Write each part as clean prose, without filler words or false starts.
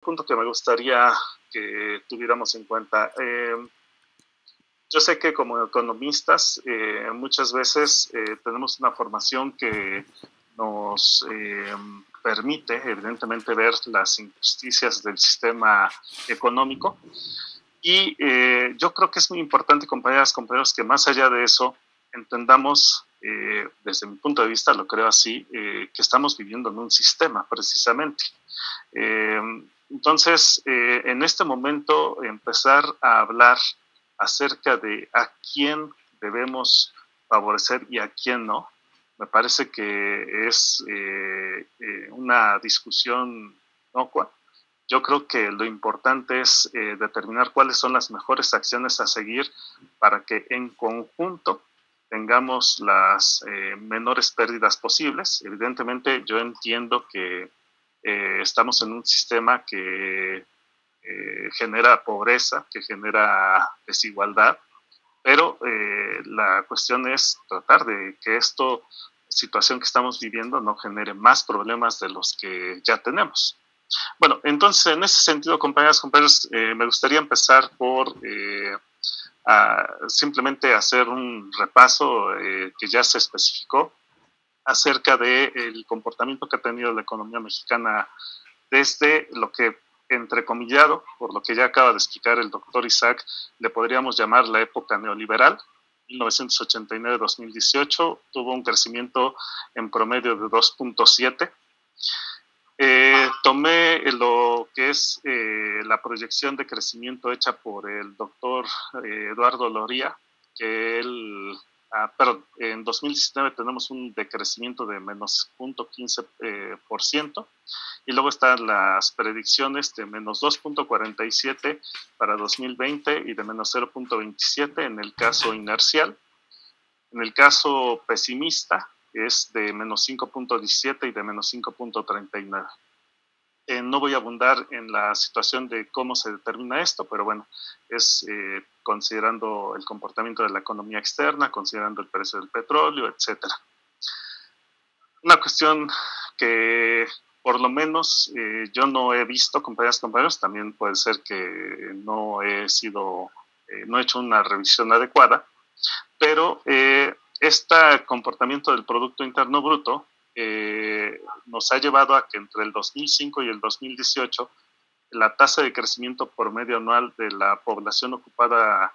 Punto que me gustaría que tuviéramos en cuenta. Yo sé que como economistas muchas veces tenemos una formación que nos permite evidentemente ver las injusticias del sistema económico y yo creo que es muy importante, compañeras, compañeros, que más allá de eso entendamos, desde mi punto de vista, lo creo así, que estamos viviendo en un sistema precisamente. Eh, entonces, en este momento, empezar a hablar acerca de a quién debemos favorecer y a quién no, me parece que es una discusión inocua. Yo creo que lo importante es determinar cuáles son las mejores acciones a seguir para que en conjunto tengamos las menores pérdidas posibles. Evidentemente, yo entiendo que estamos en un sistema que genera pobreza, que genera desigualdad, pero la cuestión es tratar de que esta situación que estamos viviendo no genere más problemas de los que ya tenemos. Bueno, entonces en ese sentido, compañeras, compañeros, me gustaría empezar por simplemente hacer un repaso que ya se especificó acerca del comportamiento que ha tenido la economía mexicana desde lo que, entrecomillado, por lo que ya acaba de explicar el doctor Isaac, le podríamos llamar la época neoliberal. 1989-2018 tuvo un crecimiento en promedio de 2.7. Tomé lo que es la proyección de crecimiento hecha por el doctor Eduardo Loría, que él, perdón, en 2019 tenemos un decrecimiento de menos 0.15%, y luego están las predicciones de menos 2.47 para 2020 y de menos 0.27 en el caso inercial. En el caso pesimista es de menos 5.17 y de menos 5.39. No voy a abundar en la situación de cómo se determina esto, pero bueno, es considerando el comportamiento de la economía externa, considerando el precio del petróleo, etcétera. Una cuestión que por lo menos yo no he visto, compañeras y compañeros, también puede ser que no he hecho una revisión adecuada, pero este comportamiento del Producto Interno Bruto nos ha llevado a que entre el 2005 y el 2018 la tasa de crecimiento promedio anual de la población ocupada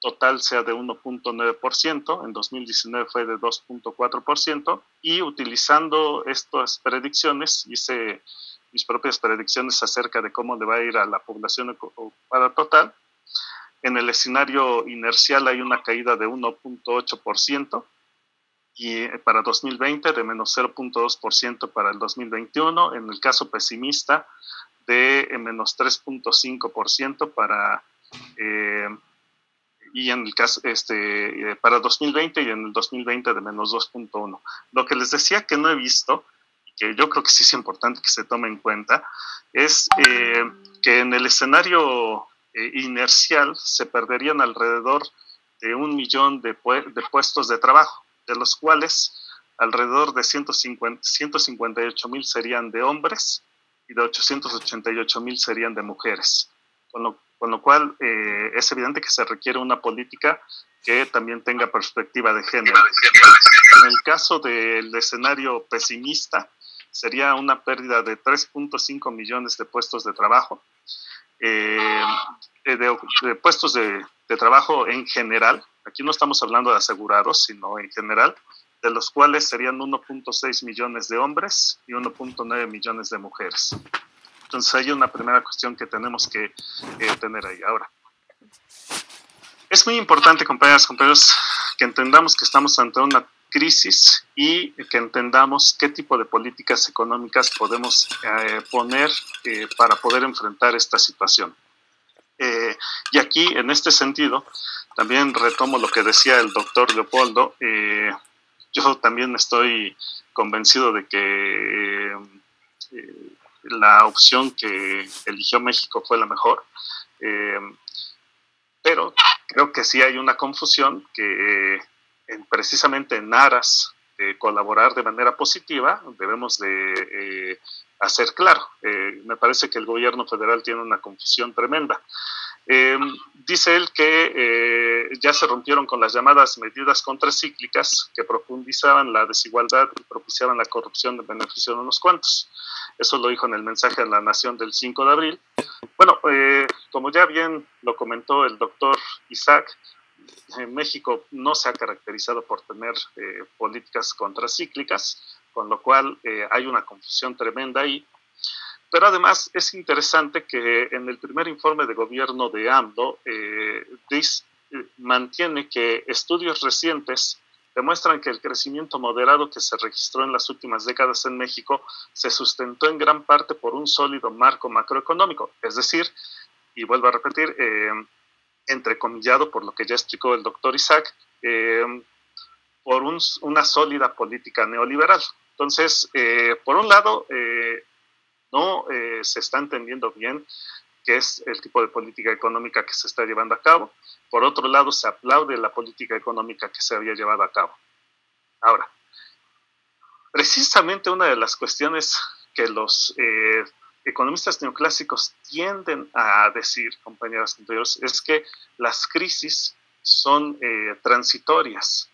total sea de 1.9%, en 2019 fue de 2.4%, y utilizando estas predicciones, hice mis propias predicciones acerca de cómo le va a ir a la población ocupada total. En el escenario inercial hay una caída de 1.8%, y para 2020 de menos 0.2% para el 2021, en el caso pesimista de menos 3.5% para y en el caso para 2020 y en el 2020 de menos 2.1. Lo que les decía que no he visto y que yo creo que sí es importante que se tome en cuenta es que en el escenario inercial se perderían alrededor de 1 millón de puestos de trabajo, de los cuales alrededor de 158,000 serían de hombres y de 888,000 serían de mujeres. Con lo cual es evidente que se requiere una política que también tenga perspectiva de género. En el caso del escenario pesimista, sería una pérdida de 3.5 millones de puestos de trabajo, de puestos de trabajo en general. Aquí no estamos hablando de asegurados, sino en general, de los cuales serían 1.6 millones de hombres y 1.9 millones de mujeres. Entonces hay una primera cuestión que tenemos que tener ahí. Ahora, es muy importante, compañeras, compañeros, que entendamos que estamos ante una crisis y que entendamos qué tipo de políticas económicas podemos poner para poder enfrentar esta situación. Y aquí, en este sentido, también retomo lo que decía el doctor Leopoldo. Yo también estoy convencido de que la opción que eligió México fue la mejor, pero creo que sí hay una confusión que precisamente en aras de colaborar de manera positiva debemos de ser claro. Me parece que el gobierno federal tiene una confusión tremenda. Dice él que ya se rompieron con las llamadas medidas contracíclicas que profundizaban la desigualdad y propiciaban la corrupción en beneficio de unos cuantos. Eso lo dijo en el mensaje a la Nación del 5 de abril. Bueno, como ya bien lo comentó el doctor Isaac, México no se ha caracterizado por tener políticas contracíclicas, con lo cual hay una confusión tremenda ahí. Pero además es interesante que en el primer informe de gobierno de AMLO mantiene que estudios recientes demuestran que el crecimiento moderado que se registró en las últimas décadas en México se sustentó en gran parte por un sólido marco macroeconómico, es decir, y vuelvo a repetir, entrecomillado por lo que ya explicó el doctor Isaac, por una sólida política neoliberal. Entonces, por un lado, no se está entendiendo bien qué es el tipo de política económica que se está llevando a cabo. Por otro lado, se aplaude la política económica que se había llevado a cabo. Ahora, precisamente una de las cuestiones que los economistas neoclásicos tienden a decir, compañeras y compañeros, es que las crisis son transitorias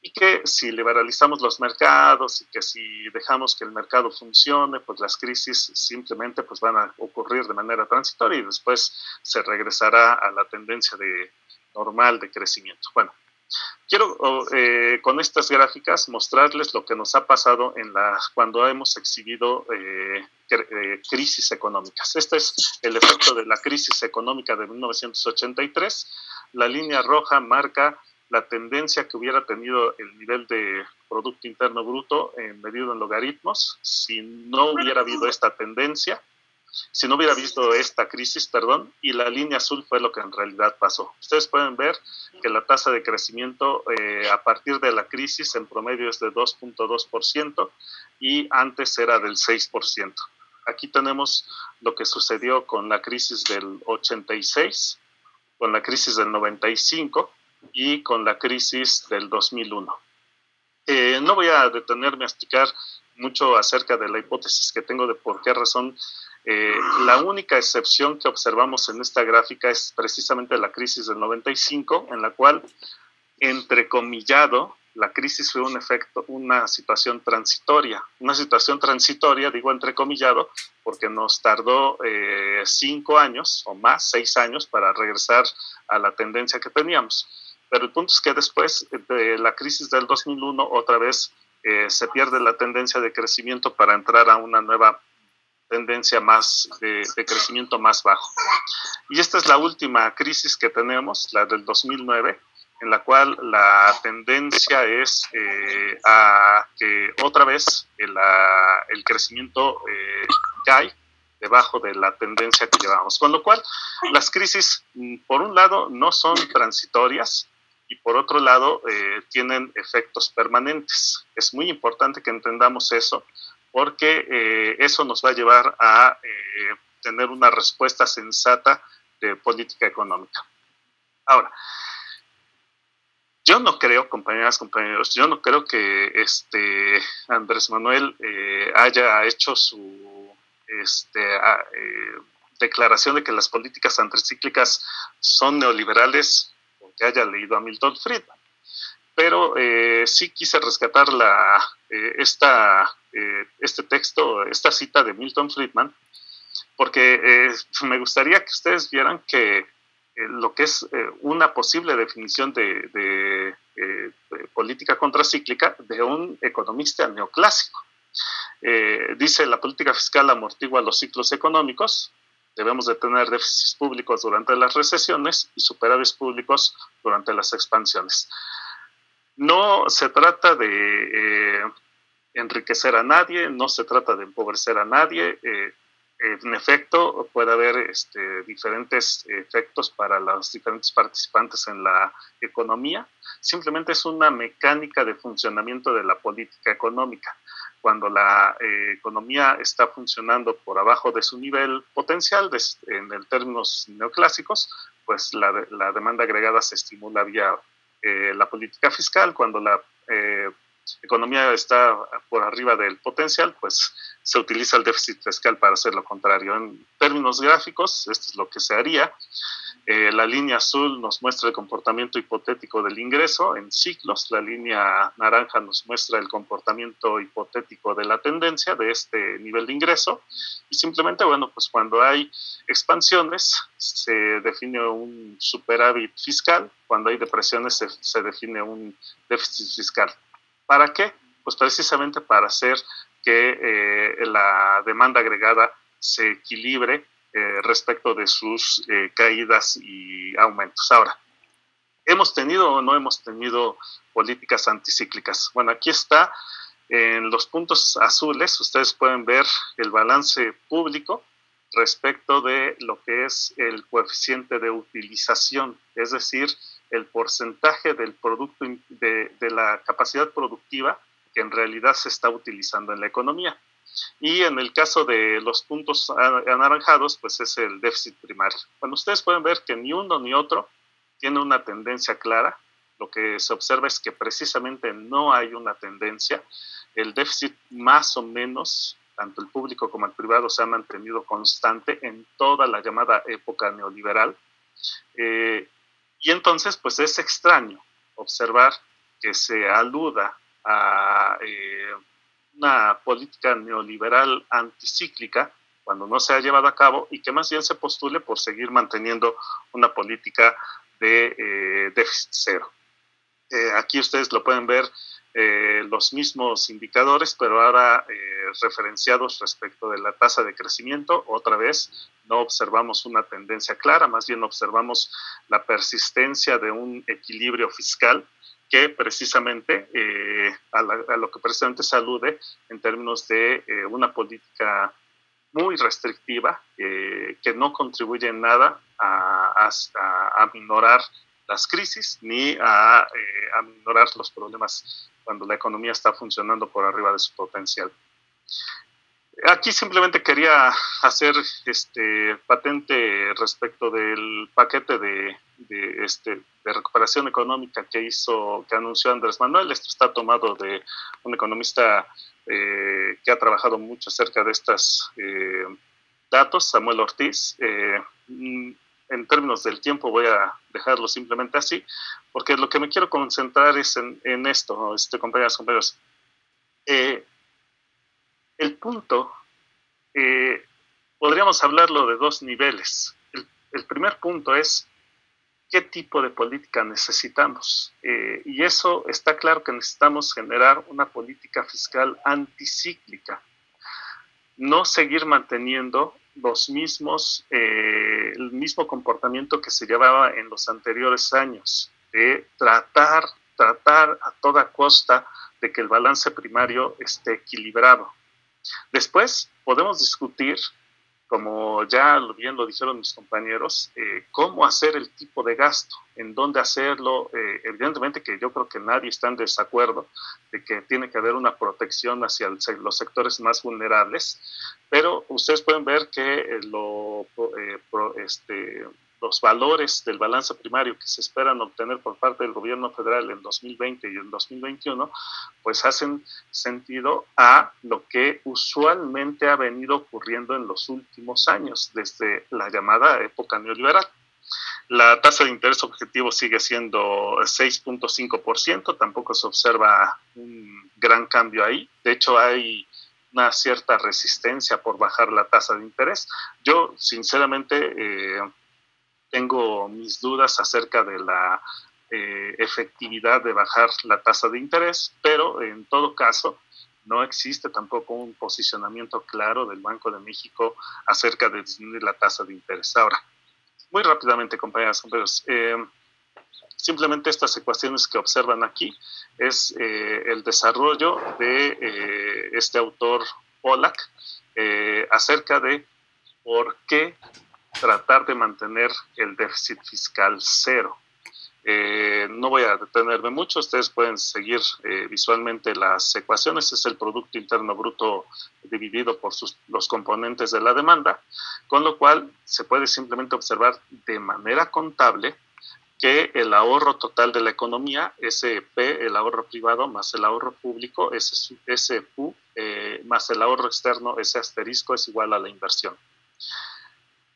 y que si liberalizamos los mercados y que si dejamos que el mercado funcione, pues las crisis simplemente pues van a ocurrir de manera transitoria y después se regresará a la tendencia normal de crecimiento. Bueno, quiero con estas gráficas mostrarles lo que nos ha pasado cuando hemos exhibido crisis económicas. Este es el efecto de la crisis económica de 1983. La línea roja marca la tendencia que hubiera tenido el nivel de Producto Interno Bruto medido en logaritmos si no hubiera habido esta tendencia, si no hubiera visto esta crisis, perdón, y la línea azul fue lo que en realidad pasó. Ustedes pueden ver que la tasa de crecimiento a partir de la crisis en promedio es de 2.2% y antes era del 6%. Aquí tenemos lo que sucedió con la crisis del 86, con la crisis del 95 y con la crisis del 2001. No voy a detenerme a explicar mucho acerca de la hipótesis que tengo de por qué razón. La única excepción que observamos en esta gráfica es precisamente la crisis del 95, en la cual, entrecomillado, la crisis fue una situación transitoria. Una situación transitoria, digo entrecomillado, porque nos tardó 5 años o más, 6 años, para regresar a la tendencia que teníamos. Pero el punto es que después de la crisis del 2001, otra vez se pierde la tendencia de crecimiento para entrar a una nueva tendencia más de crecimiento más bajo. Y esta es la última crisis que tenemos, la del 2009, en la cual la tendencia es a que otra vez el crecimiento cae debajo de la tendencia que llevamos. Con lo cual, las crisis, por un lado, no son transitorias y por otro lado, tienen efectos permanentes. Es muy importante que entendamos eso, porque eso nos va a llevar a tener una respuesta sensata de política económica. Ahora, yo no creo, compañeras, compañeros, yo no creo que Andrés Manuel haya hecho su declaración de que las políticas anticíclicas son neoliberales porque haya leído a Milton Friedman. Pero sí quise rescatar este texto, esta cita de Milton Friedman, porque me gustaría que ustedes vieran que lo que es una posible definición de política contracíclica de un economista neoclásico. Dice, la política fiscal amortigua los ciclos económicos, debemos de tener déficits públicos durante las recesiones y superávits públicos durante las expansiones. No se trata de enriquecer a nadie, no se trata de empobrecer a nadie. En efecto, puede haber diferentes efectos para los diferentes participantes en la economía. Simplemente es una mecánica de funcionamiento de la política económica. Cuando la economía está funcionando por abajo de su nivel potencial, en términos neoclásicos, pues la demanda agregada se estimula vía la política fiscal. Cuando la economía está por arriba del potencial, pues se utiliza el déficit fiscal para hacer lo contrario. En términos gráficos, esto es lo que se haría. La línea azul nos muestra el comportamiento hipotético del ingreso en ciclos, la línea naranja nos muestra el comportamiento hipotético de la tendencia de este nivel de ingreso, y simplemente, bueno, pues cuando hay expansiones se define un superávit fiscal, cuando hay depresiones se define un déficit fiscal. ¿Para qué? Pues precisamente para hacer que la demanda agregada se equilibre respecto de sus caídas y aumentos. Ahora, ¿hemos tenido o no hemos tenido políticas anticíclicas? Bueno, aquí está, en los puntos azules, ustedes pueden ver el balance público respecto de lo que es el coeficiente de utilización, es decir, el porcentaje del producto, de la capacidad productiva que en realidad se está utilizando en la economía. Y en el caso de los puntos anaranjados, pues es el déficit primario. Bueno, ustedes pueden ver que ni uno ni otro tiene una tendencia clara. Lo que se observa es que precisamente no hay una tendencia. El déficit más o menos, tanto el público como el privado, se ha mantenido constante en toda la llamada época neoliberal. Y entonces, pues es extraño observar que se aluda a una política neoliberal anticíclica cuando no se ha llevado a cabo, y que más bien se postule por seguir manteniendo una política de déficit cero. Aquí ustedes lo pueden ver, los mismos indicadores, pero ahora referenciados respecto de la tasa de crecimiento. Otra vez, no observamos una tendencia clara, más bien observamos la persistencia de un equilibrio fiscal que precisamente a lo que precisamente se alude en términos de una política muy restrictiva que no contribuye en nada a minorar las crisis ni a minorar los problemas cuando la economía está funcionando por arriba de su potencial. Aquí simplemente quería hacer patente respecto del paquete de recuperación económica que anunció Andrés Manuel. Esto está tomado de un economista que ha trabajado mucho acerca de estos datos, Samuel Ortiz. En términos del tiempo voy a dejarlo simplemente así, porque lo que me quiero concentrar es en esto, compañeras, compañeros. El punto, podríamos hablarlo de dos niveles. El primer punto es qué tipo de política necesitamos. Y eso está claro que necesitamos generar una política fiscal anticíclica. No seguir manteniendo el mismo comportamiento que se llevaba en los anteriores años, de tratar a toda costa de que el balance primario esté equilibrado. Después podemos discutir, como ya bien lo dijeron mis compañeros, cómo hacer el tipo de gasto, en dónde hacerlo. Evidentemente que yo creo que nadie está en desacuerdo de que tiene que haber una protección hacia los sectores más vulnerables, pero ustedes pueden ver que los valores del balance primario que se esperan obtener por parte del gobierno federal en 2020 y en 2021, pues hacen sentido a lo que usualmente ha venido ocurriendo en los últimos años, desde la llamada época neoliberal. La tasa de interés objetivo sigue siendo 6.5%, tampoco se observa un gran cambio ahí. De hecho, hay una cierta resistencia por bajar la tasa de interés. Yo, sinceramente, tengo mis dudas acerca de la efectividad de bajar la tasa de interés, pero en todo caso no existe tampoco un posicionamiento claro del Banco de México acerca de disminuir la tasa de interés. Ahora, muy rápidamente, compañeras, compañeros, simplemente estas ecuaciones que observan aquí es el desarrollo de este autor Pollack acerca de por qué tratar de mantener el déficit fiscal cero. No voy a detenerme mucho, ustedes pueden seguir visualmente las ecuaciones. Es el Producto Interno Bruto dividido por los componentes de la demanda, con lo cual se puede simplemente observar de manera contable que el ahorro total de la economía, SP, el ahorro privado, más el ahorro público, SQ, más el ahorro externo, ese asterisco, es igual a la inversión.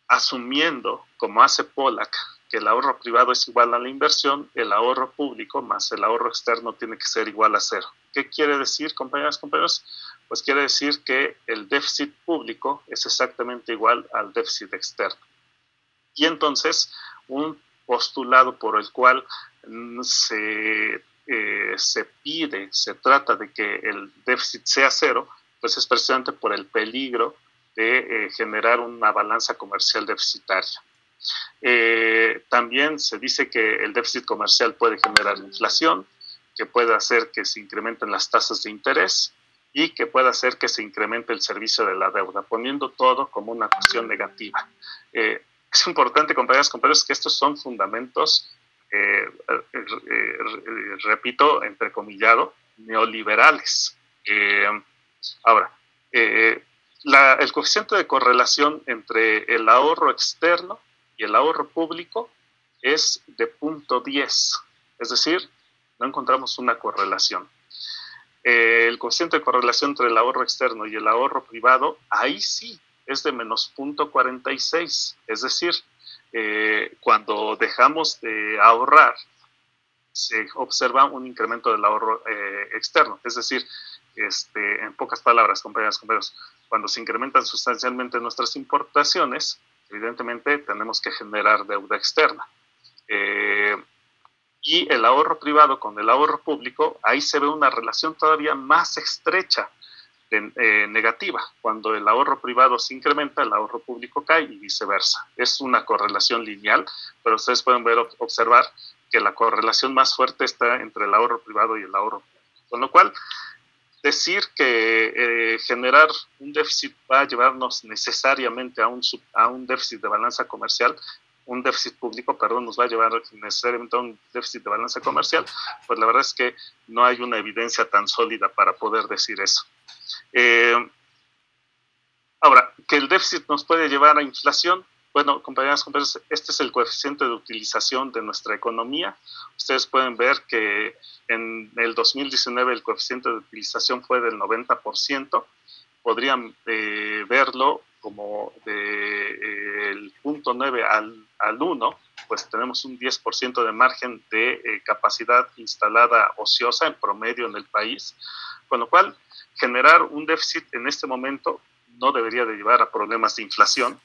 Asumiendo, como hace Pollack, que el ahorro privado es igual a la inversión, el ahorro público más el ahorro externo tiene que ser igual a cero. ¿Qué quiere decir, compañeras y compañeros? Pues quiere decir que el déficit público es exactamente igual al déficit externo. Y entonces, un postulado por el cual se trata de que el déficit sea cero, pues es precisamente por el peligro de generar una balanza comercial deficitaria. También se dice que el déficit comercial puede generar inflación, que puede hacer que se incrementen las tasas de interés y que puede hacer que se incremente el servicio de la deuda, poniendo todo como una cuestión negativa. Es importante, compañeras y compañeros, que estos son fundamentos, repito, entrecomillado, neoliberales. Ahora, el coeficiente de correlación entre el ahorro externo y el ahorro público es de 0.10, es decir, no encontramos una correlación. El coeficiente de correlación entre el ahorro externo y el ahorro privado, ahí sí, es de menos 0.46, es decir, cuando dejamos de ahorrar, se observa un incremento del ahorro externo, es decir, en pocas palabras, compañeras y compañeros, cuando se incrementan sustancialmente nuestras importaciones, evidentemente tenemos que generar deuda externa. Y el ahorro privado con el ahorro público, ahí se ve una relación todavía más estrecha, negativa. Cuando el ahorro privado se incrementa, el ahorro público cae y viceversa. Es una correlación lineal, pero ustedes pueden observar que la correlación más fuerte está entre el ahorro privado y el ahorro público. Con lo cual, decir que generar un déficit va a llevarnos necesariamente a un déficit de balanza comercial, un déficit público, perdón, nos va a llevar necesariamente a un déficit de balanza comercial, pues la verdad es que no hay una evidencia tan sólida para poder decir eso. Ahora, que el déficit nos puede llevar a inflación, bueno, compañeras, compañeros, este es el coeficiente de utilización de nuestra economía. Ustedes pueden ver que en el 2019 el coeficiente de utilización fue del 90%. Podrían verlo como del 0.9 al 1, pues tenemos un 10% de margen de capacidad instalada ociosa en promedio en el país, con lo cual generar un déficit en este momento no debería de llevar a problemas de inflación,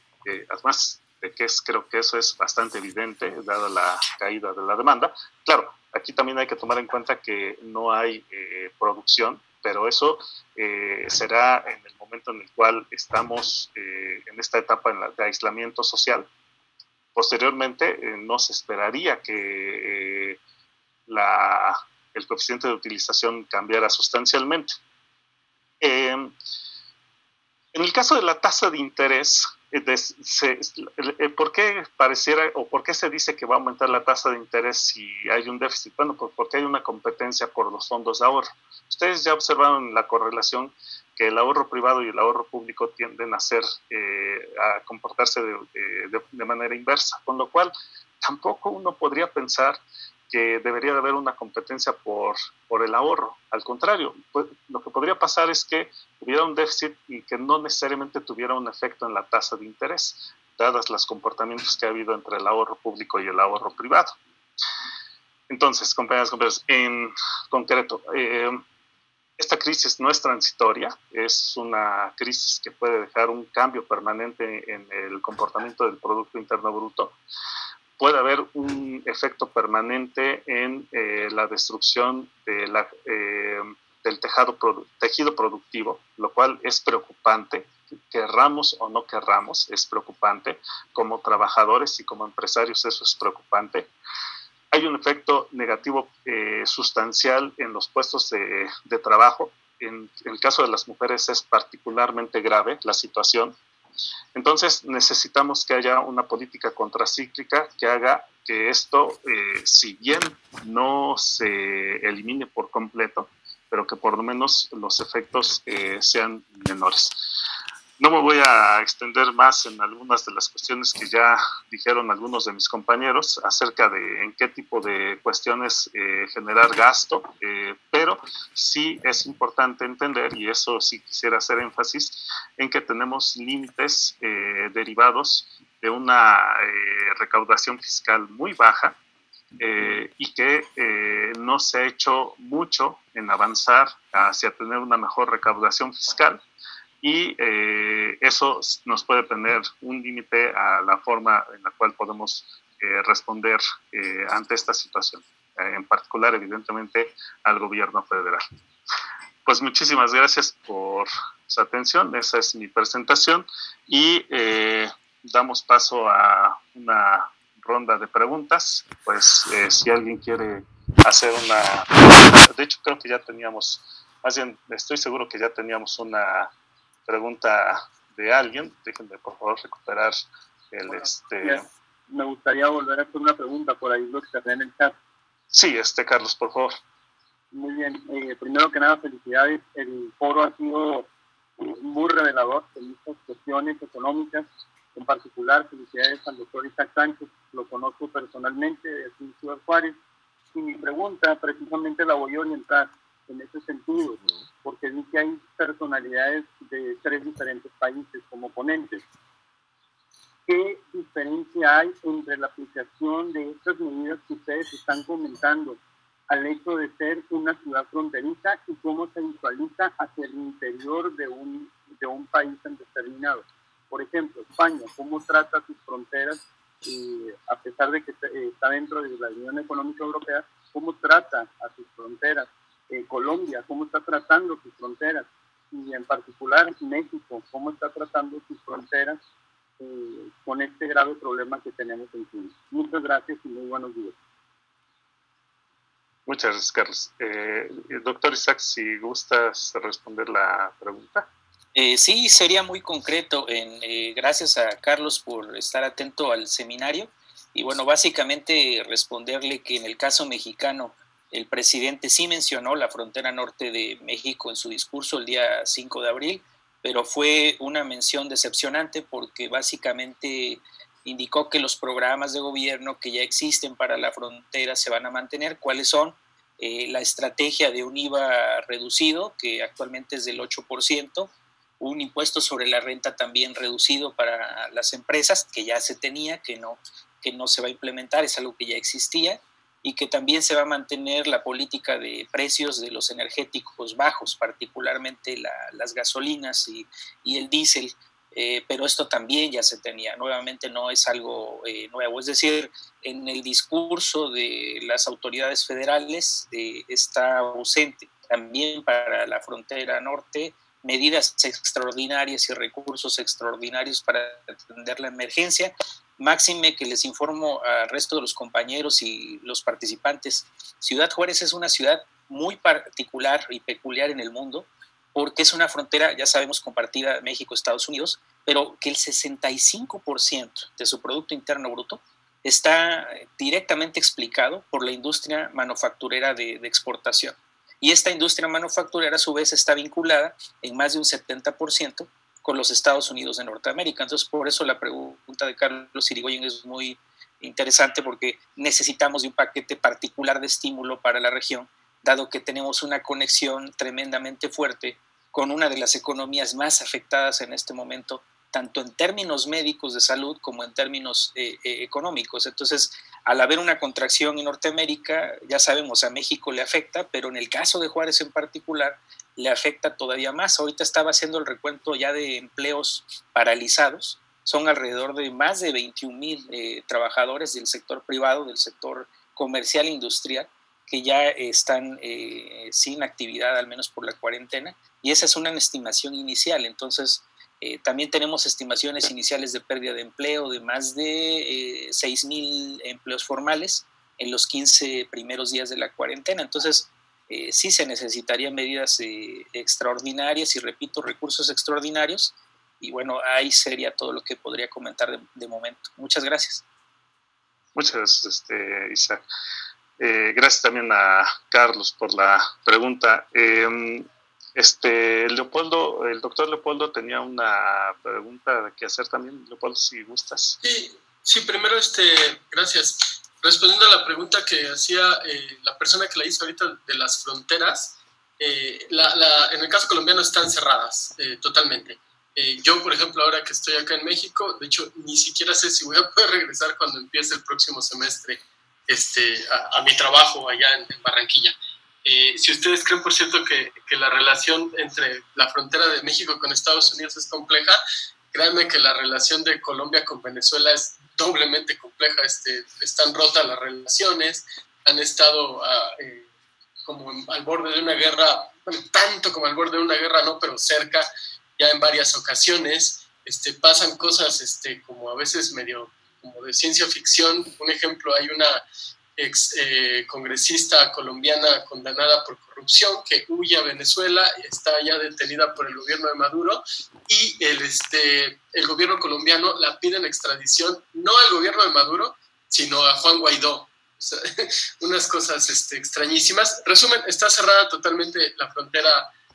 además de que creo que eso es bastante evidente, dada la caída de la demanda. Claro, aquí también hay que tomar en cuenta que no hay producción, pero eso será en el momento en el cual estamos en esta etapa de aislamiento social. Posteriormente, no se esperaría que el coeficiente de utilización cambiara sustancialmente. En el caso de la tasa de interés, ¿por qué pareciera o por qué se dice que va a aumentar la tasa de interés si hay un déficit? Bueno, porque hay una competencia por los fondos de ahorro. Ustedes ya observaron la correlación que el ahorro privado y el ahorro público tienden a comportarse de manera inversa, con lo cual tampoco uno podría pensar que debería de haber una competencia por el ahorro. Al contrario, pues, lo que podría pasar es que hubiera un déficit y que no necesariamente tuviera un efecto en la tasa de interés, dadas los comportamientos que ha habido entre el ahorro público y el ahorro privado. Entonces, compañeras y compañeros, en concreto, esta crisis no es transitoria, es una crisis que puede dejar un cambio permanente en el comportamiento del Producto Interno Bruto. Puede haber un efecto permanente en la destrucción del tejido productivo, lo cual es preocupante, querramos o no querramos, es preocupante. Como trabajadores y como empresarios eso es preocupante. Hay un efecto negativo sustancial en los puestos de trabajo. En el caso de las mujeres es particularmente grave la situación. Entonces necesitamos que haya una política contracíclica que haga que esto, si bien no se elimine por completo, pero que por lo menos los efectos sean menores. No me voy a extender más en algunas de las cuestiones que ya dijeron algunos de mis compañeros acerca de en qué tipo de cuestiones generar gasto, pero sí es importante entender, y eso sí quisiera hacer énfasis, en que tenemos límites derivados de una recaudación fiscal muy baja, y que no se ha hecho mucho en avanzar hacia tener una mejor recaudación fiscal, y eso nos puede poner un límite a la forma en la cual podemos responder ante esta situación, en particular, evidentemente, al gobierno federal. Pues muchísimas gracias por su atención, esa es mi presentación, y damos paso a una ronda de preguntas. Pues si alguien quiere hacer una pregunta, de hecho creo que ya teníamos, más bien estoy seguro que ya teníamos una pregunta de alguien. Déjenme por favor recuperar el Me gustaría volver a hacer una pregunta, por ahí lo externé en el chat. Sí, Carlos, por favor. Muy bien, primero que nada felicidades, el foro ha sido muy revelador de muchas cuestiones económicas, en particular felicidades al doctor Isaac Sánchez, lo conozco personalmente de Ciudad Juárez, y mi pregunta precisamente la voy a orientar en ese sentido, porque vi que hay personalidades de 3 diferentes países como ponentes. ¿Qué diferencia hay entre la aplicación de estas medidas que ustedes están comentando al hecho de ser una ciudad fronteriza y cómo se visualiza hacia el interior de un país en determinado? Por ejemplo, España, ¿cómo trata sus fronteras? A pesar de que está dentro de la Unión Económica Europea, ¿cómo trata a sus fronteras? Colombia, ¿cómo está tratando sus fronteras? Y en particular México, ¿cómo está tratando sus fronteras con este grave problema que tenemos encima? Muchas gracias y muy buenos días. Muchas gracias, Carlos. Doctor Isaac, si gustas responder la pregunta. Sí, sería muy concreto. Gracias a Carlos por estar atento al seminario. Y bueno, básicamente responderle que en el caso mexicano, el presidente sí mencionó la frontera norte de México en su discurso el día 5 de abril, pero fue una mención decepcionante porque básicamente indicó que los programas de gobierno que ya existen para la frontera se van a mantener. ¿Cuáles son? La estrategia de un IVA reducido, que actualmente es del 8%, un impuesto sobre la renta también reducido para las empresas, que ya se tenía, que no se va a implementar, es algo que ya existía, y que también se va a mantener la política de precios de los energéticos bajos, particularmente las gasolinas y el diésel, pero esto también ya se tenía, nuevamente no es algo nuevo. Es decir, en el discurso de las autoridades federales está ausente también para la frontera norte medidas extraordinarias y recursos extraordinarios para atender la emergencia. Máxime que les informo al resto de los compañeros y los participantes, Ciudad Juárez es una ciudad muy particular y peculiar en el mundo, porque es una frontera, ya sabemos, compartida México-Estados Unidos, pero que el 65% de su Producto Interno Bruto está directamente explicado por la industria manufacturera de exportación. Y esta industria manufacturera a su vez está vinculada en más de un 70% con los Estados Unidos de Norteamérica. Entonces, por eso la pregunta de Carlos Irigoyen es muy interesante, porque necesitamos de un paquete particular de estímulo para la región, dado que tenemos una conexión tremendamente fuerte con una de las economías más afectadas en este momento, tanto en términos médicos de salud como en términos económicos. Entonces, al haber una contracción en Norteamérica, ya sabemos, a México le afecta, pero en el caso de Juárez en particular, le afecta todavía más. Ahorita estaba haciendo el recuento ya de empleos paralizados. Son alrededor de más de 21,000 trabajadores del sector privado, del sector comercial e industrial, que ya están sin actividad, al menos por la cuarentena, y esa es una estimación inicial. Entonces, también tenemos estimaciones iniciales de pérdida de empleo de más de 6,000 empleos formales en los 15 primeros días de la cuarentena. Entonces, sí se necesitarían medidas extraordinarias y, repito, recursos extraordinarios. Y bueno, ahí sería todo lo que podría comentar de momento. Muchas gracias. Muchas gracias, Isaac. Gracias también a Carlos por la pregunta. Leopoldo, el doctor Leopoldo tenía una pregunta que hacer también. Leopoldo, si gustas. Sí, primero, gracias. Respondiendo a la pregunta que hacía la persona que la hizo ahorita de las fronteras, en el caso colombiano están cerradas totalmente. Yo, por ejemplo, ahora que estoy acá en México, de hecho, ni siquiera sé si voy a poder regresar cuando empiece el próximo semestre a mi trabajo allá en Barranquilla. Si ustedes creen, por cierto, que la relación entre la frontera de México con Estados Unidos es compleja, créanme que la relación de Colombia con Venezuela es doblemente compleja. Están rotas las relaciones, han estado como al borde de una guerra, bueno, tanto como al borde de una guerra no, pero cerca ya en varias ocasiones. Pasan cosas como a veces medio como de ciencia ficción. Un ejemplo, hay una ex congresista colombiana condenada por corrupción que huye a Venezuela y está ya detenida por el gobierno de Maduro, y el gobierno colombiano la pide en extradición, no al gobierno de Maduro, sino a Juan Guaidó. O sea, unas cosas extrañísimas. Resumen, está cerrada totalmente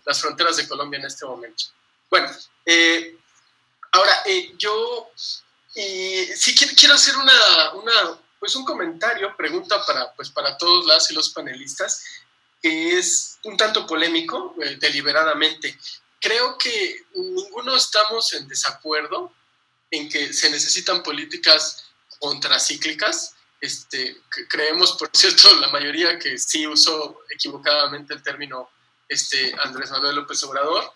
las fronteras de Colombia en este momento. Bueno, ahora yo sí quiero hacer un comentario, pregunta para todos las y los panelistas, que es un tanto polémico, deliberadamente. Creo que ninguno estamos en desacuerdo en que se necesitan políticas contracíclicas. Creemos, por cierto, la mayoría que sí usó equivocadamente el término Andrés Manuel López Obrador.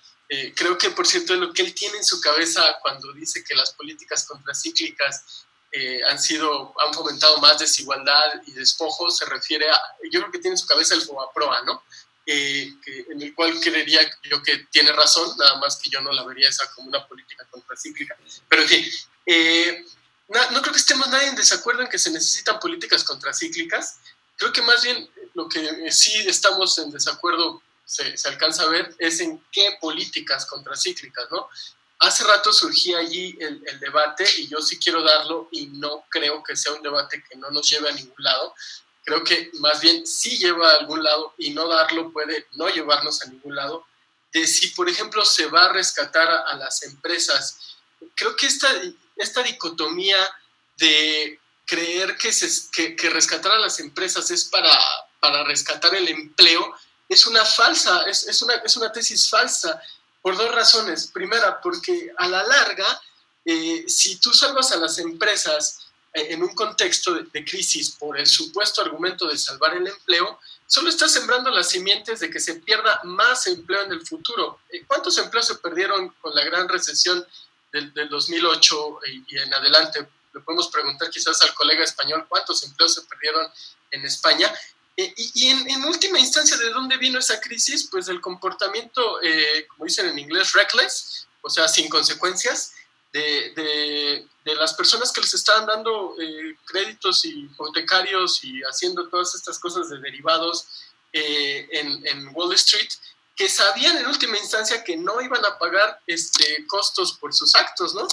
Creo que, por cierto, lo que él tiene en su cabeza cuando dice que las políticas contracíclicas han fomentado más desigualdad y despojo, se refiere yo creo que tiene en su cabeza el FOBAPROA, ¿no? En el cual creería yo que tiene razón, nada más que yo no la vería esa como una política contracíclica. Pero en fin, no creo que estemos nadie en desacuerdo en que se necesitan políticas contracíclicas. Creo que más bien lo que sí estamos en desacuerdo, se alcanza a ver, es en qué políticas contracíclicas, ¿no? Hace rato surgía allí el debate, y yo sí quiero darlo, y no creo que sea un debate que no nos lleve a ningún lado. Creo que más bien sí lleva a algún lado, y no darlo puede no llevarnos a ningún lado, de si, por ejemplo, se va a rescatar a las empresas. Creo que esta dicotomía de creer que rescatar a las empresas es para rescatar el empleo es una tesis falsa, por dos razones. Primera, porque a la larga, si tú salvas a las empresas en un contexto de crisis por el supuesto argumento de salvar el empleo, solo estás sembrando las simientes de que se pierda más empleo en el futuro. ¿Cuántos empleos se perdieron con la gran recesión del 2008 y en adelante? Le podemos preguntar quizás al colega español cuántos empleos se perdieron en España. Y en última instancia, ¿de dónde vino esa crisis? Pues del comportamiento, como dicen en inglés, reckless, o sea, sin consecuencias, de las personas que les estaban dando créditos hipotecarios y haciendo todas estas cosas de derivados en Wall Street, que sabían en última instancia que no iban a pagar costos por sus actos, ¿no?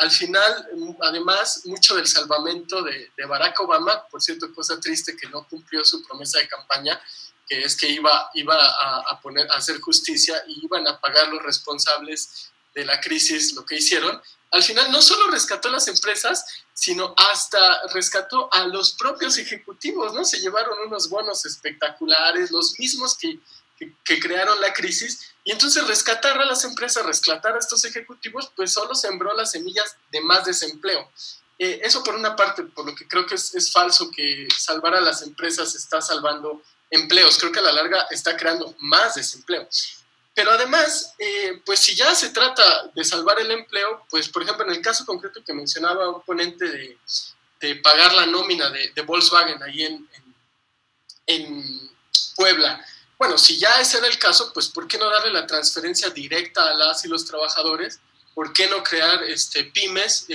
Al final, además, mucho del salvamento de Barack Obama, por cierto, cosa triste que no cumplió su promesa de campaña, que es que iba a hacer justicia y iban a pagar los responsables de la crisis lo que hicieron. Al final no solo rescató a las empresas, sino hasta rescató a los propios ejecutivos, ¿no? Se llevaron unos bonos espectaculares, los mismos que crearon la crisis. Y entonces rescatar a las empresas, rescatar a estos ejecutivos, pues solo sembró las semillas de más desempleo. Eso por una parte, por lo que creo que es falso que salvar a las empresas está salvando empleos. Creo que a la larga está creando más desempleo. Pero además, pues si ya se trata de salvar el empleo, pues por ejemplo en el caso concreto que mencionaba un ponente de pagar la nómina de Volkswagen ahí en Puebla. Bueno, si ya ese era el caso, pues ¿por qué no darle la transferencia directa a las y los trabajadores? ¿Por qué no crear pymes?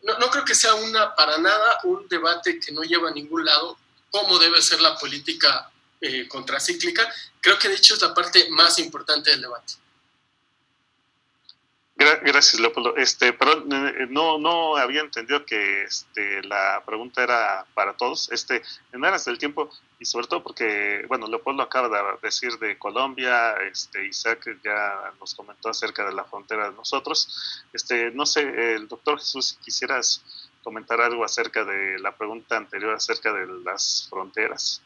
No creo que sea para nada un debate que no lleva a ningún lado, cómo debe ser la política contracíclica. Creo que de hecho es la parte más importante del debate. Gracias, Leopoldo. Pero no había entendido que la pregunta era para todos. En aras del tiempo, y sobre todo porque, bueno, Leopoldo acaba de decir de Colombia, Isaac ya nos comentó acerca de la frontera de nosotros. No sé, el doctor Jesús, si quisieras comentar algo acerca de la pregunta anterior acerca de las fronteras.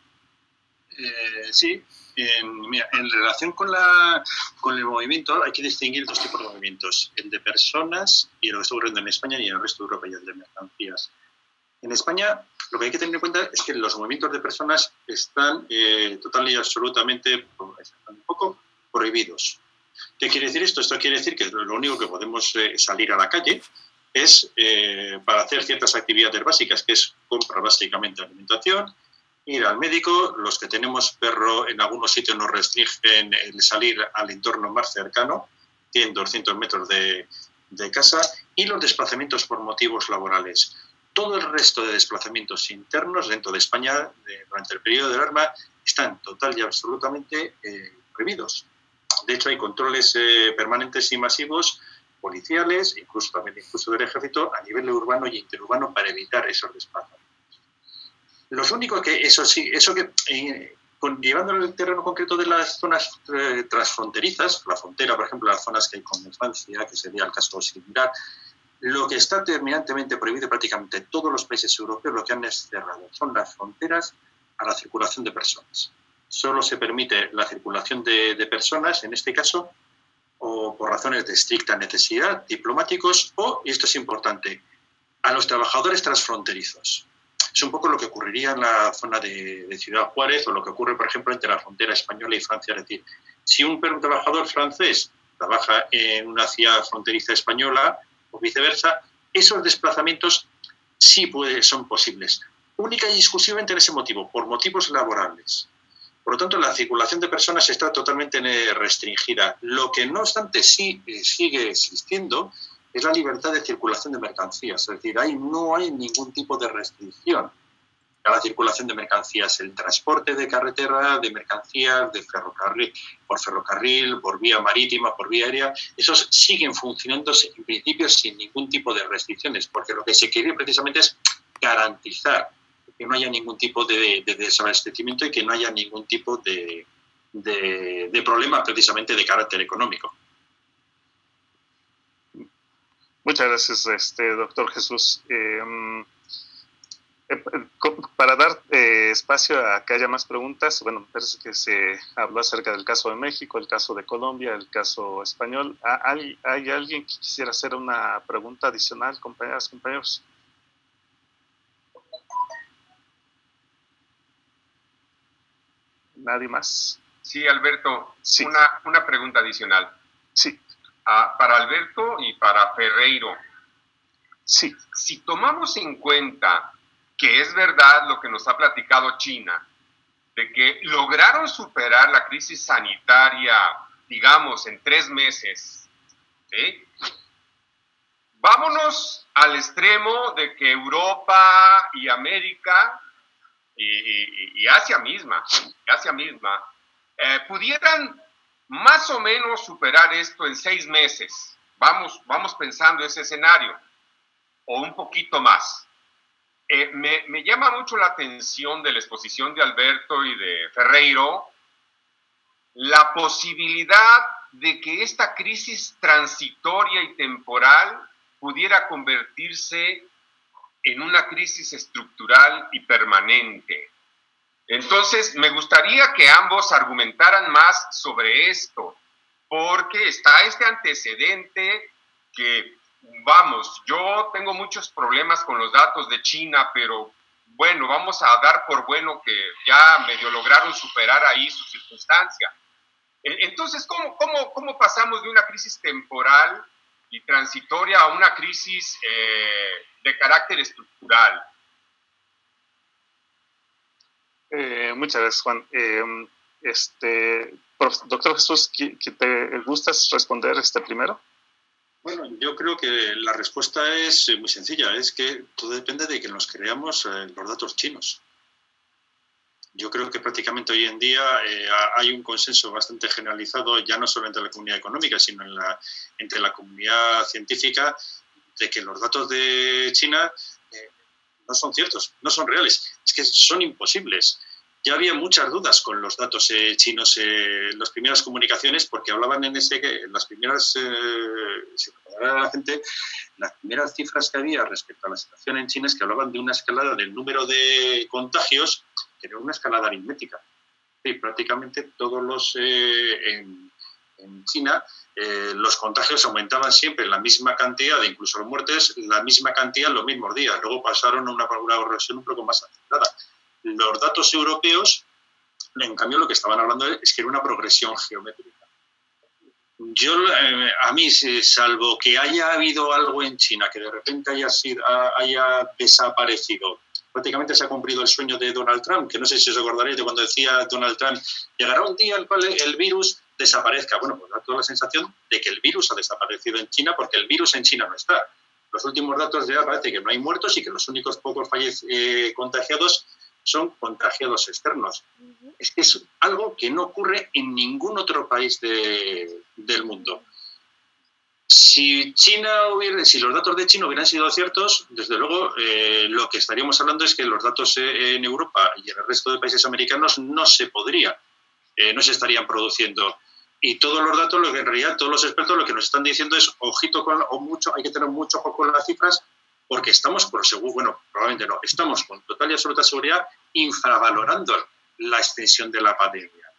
Sí, mira, en relación con el movimiento hay que distinguir dos tipos de movimientos, el de personas y lo que está ocurriendo en España y en el resto de Europa, y el de mercancías. En España lo que hay que tener en cuenta es que los movimientos de personas están total y absolutamente un poco prohibidos. ¿Qué quiere decir esto? Esto quiere decir que lo único que podemos salir a la calle es para hacer ciertas actividades básicas, que es compra básicamente alimentación, ir al médico. Los que tenemos perro en algunos sitios nos restringen el salir al entorno más cercano, 100, 200 metros de casa, y los desplazamientos por motivos laborales. Todo el resto de desplazamientos internos dentro de España durante el periodo de alarma están total y absolutamente prohibidos. De hecho, hay controles permanentes y masivos policiales, incluso del ejército, a nivel urbano y interurbano para evitar esos desplazamientos. Los únicos que, llevando el terreno concreto de las zonas transfronterizas, la frontera, por ejemplo, las zonas que hay con Francia, que sería el caso similar, lo que está terminantemente prohibido prácticamente todos los países europeos, lo que han cerrado son las fronteras a la circulación de personas. Solo se permite la circulación de personas, en este caso, o por razones de estricta necesidad, diplomáticos, o, y esto es importante, a los trabajadores transfronterizos. Es un poco lo que ocurriría en la zona de Ciudad Juárez, o lo que ocurre, por ejemplo, entre la frontera española y Francia. Es decir, si un trabajador francés trabaja en una ciudad fronteriza española o viceversa, esos desplazamientos sí son posibles. Única y exclusivamente en ese motivo, por motivos laborales. Por lo tanto, la circulación de personas está totalmente restringida. Lo que, no obstante, sí sigue existiendo es la libertad de circulación de mercancías. Es decir, ahí no hay ningún tipo de restricción a la circulación de mercancías. El transporte de carretera, de mercancías, de ferrocarril, por vía marítima, por vía aérea, esos siguen funcionando en principio sin ningún tipo de restricciones, porque lo que se quiere precisamente es garantizar que no haya ningún tipo de desabastecimiento y que no haya ningún tipo de problema precisamente de carácter económico. Muchas gracias, doctor Jesús. Para dar espacio a que haya más preguntas, bueno, me parece que se habló acerca del caso de México, el caso de Colombia, el caso español. ¿Hay alguien que quisiera hacer una pregunta adicional, compañeras, compañeros? ¿Nadie más? Sí, Alberto, sí. Una pregunta adicional. Sí. Para Alberto y para Ferreiro. Sí. Si tomamos en cuenta que es verdad lo que nos ha platicado China, de que lograron superar la crisis sanitaria, digamos, en 3 meses, ¿sí? Vámonos al extremo de que Europa y América y Asia misma, pudieran más o menos superar esto en 6 meses. Vamos pensando ese escenario, o un poquito más. Me llama mucho la atención de la exposición de Alberto y de Ferreiro la posibilidad de que esta crisis transitoria y temporal pudiera convertirse en una crisis estructural y permanente. Entonces, me gustaría que ambos argumentaran más sobre esto, porque está este antecedente que, vamos, yo tengo muchos problemas con los datos de China, pero bueno, vamos a dar por bueno que ya medio lograron superar ahí su circunstancia. Entonces, ¿cómo pasamos de una crisis temporal y transitoria a una crisis de carácter estructural? Muchas gracias, Juan. Doctor Jesús, ¿te gustas responder primero? Bueno, yo creo que la respuesta es muy sencilla. Es que todo depende de que nos creamos los datos chinos. Yo creo que prácticamente hoy en día hay un consenso bastante generalizado, ya no solo entre la comunidad económica, sino entre la comunidad científica, de que los datos de China no son ciertos, no son reales, es que son imposibles. Ya había muchas dudas con los datos chinos en las primeras comunicaciones, porque hablaban en las primeras, si recordará la gente, las primeras cifras que había respecto a la situación en China es que hablaban de una escalada del número de contagios, que era una escalada aritmética. Sí, prácticamente todos los en China los contagios aumentaban siempre en la misma cantidad, incluso las muertes, la misma cantidad en los mismos días. Luego pasaron a una progresión un poco más acelerada. Los datos europeos, en cambio, lo que estaban hablando es que era una progresión geométrica. Yo, a mí, salvo que haya habido algo en China que de repente haya desaparecido, prácticamente se ha cumplido el sueño de Donald Trump, que no sé si os acordaréis de cuando decía Donald Trump, llegará un día en el cual el virus desaparezca. Bueno, pues da toda la sensación de que el virus ha desaparecido en China, porque el virus en China no está. Los últimos datos ya parece que no hay muertos y que los únicos pocos contagiados son contagiados externos. Es que es algo que no ocurre en ningún otro país del mundo. Si los datos de China hubieran sido ciertos, desde luego lo que estaríamos hablando es que los datos en Europa y en el resto de países americanos no se estarían produciendo. Y todos los datos, lo que en realidad todos los expertos lo que nos están diciendo es ojito hay que tener mucho ojo con las cifras, porque estamos probablemente no, estamos con total y absoluta seguridad infravalorando la extensión de la pandemia.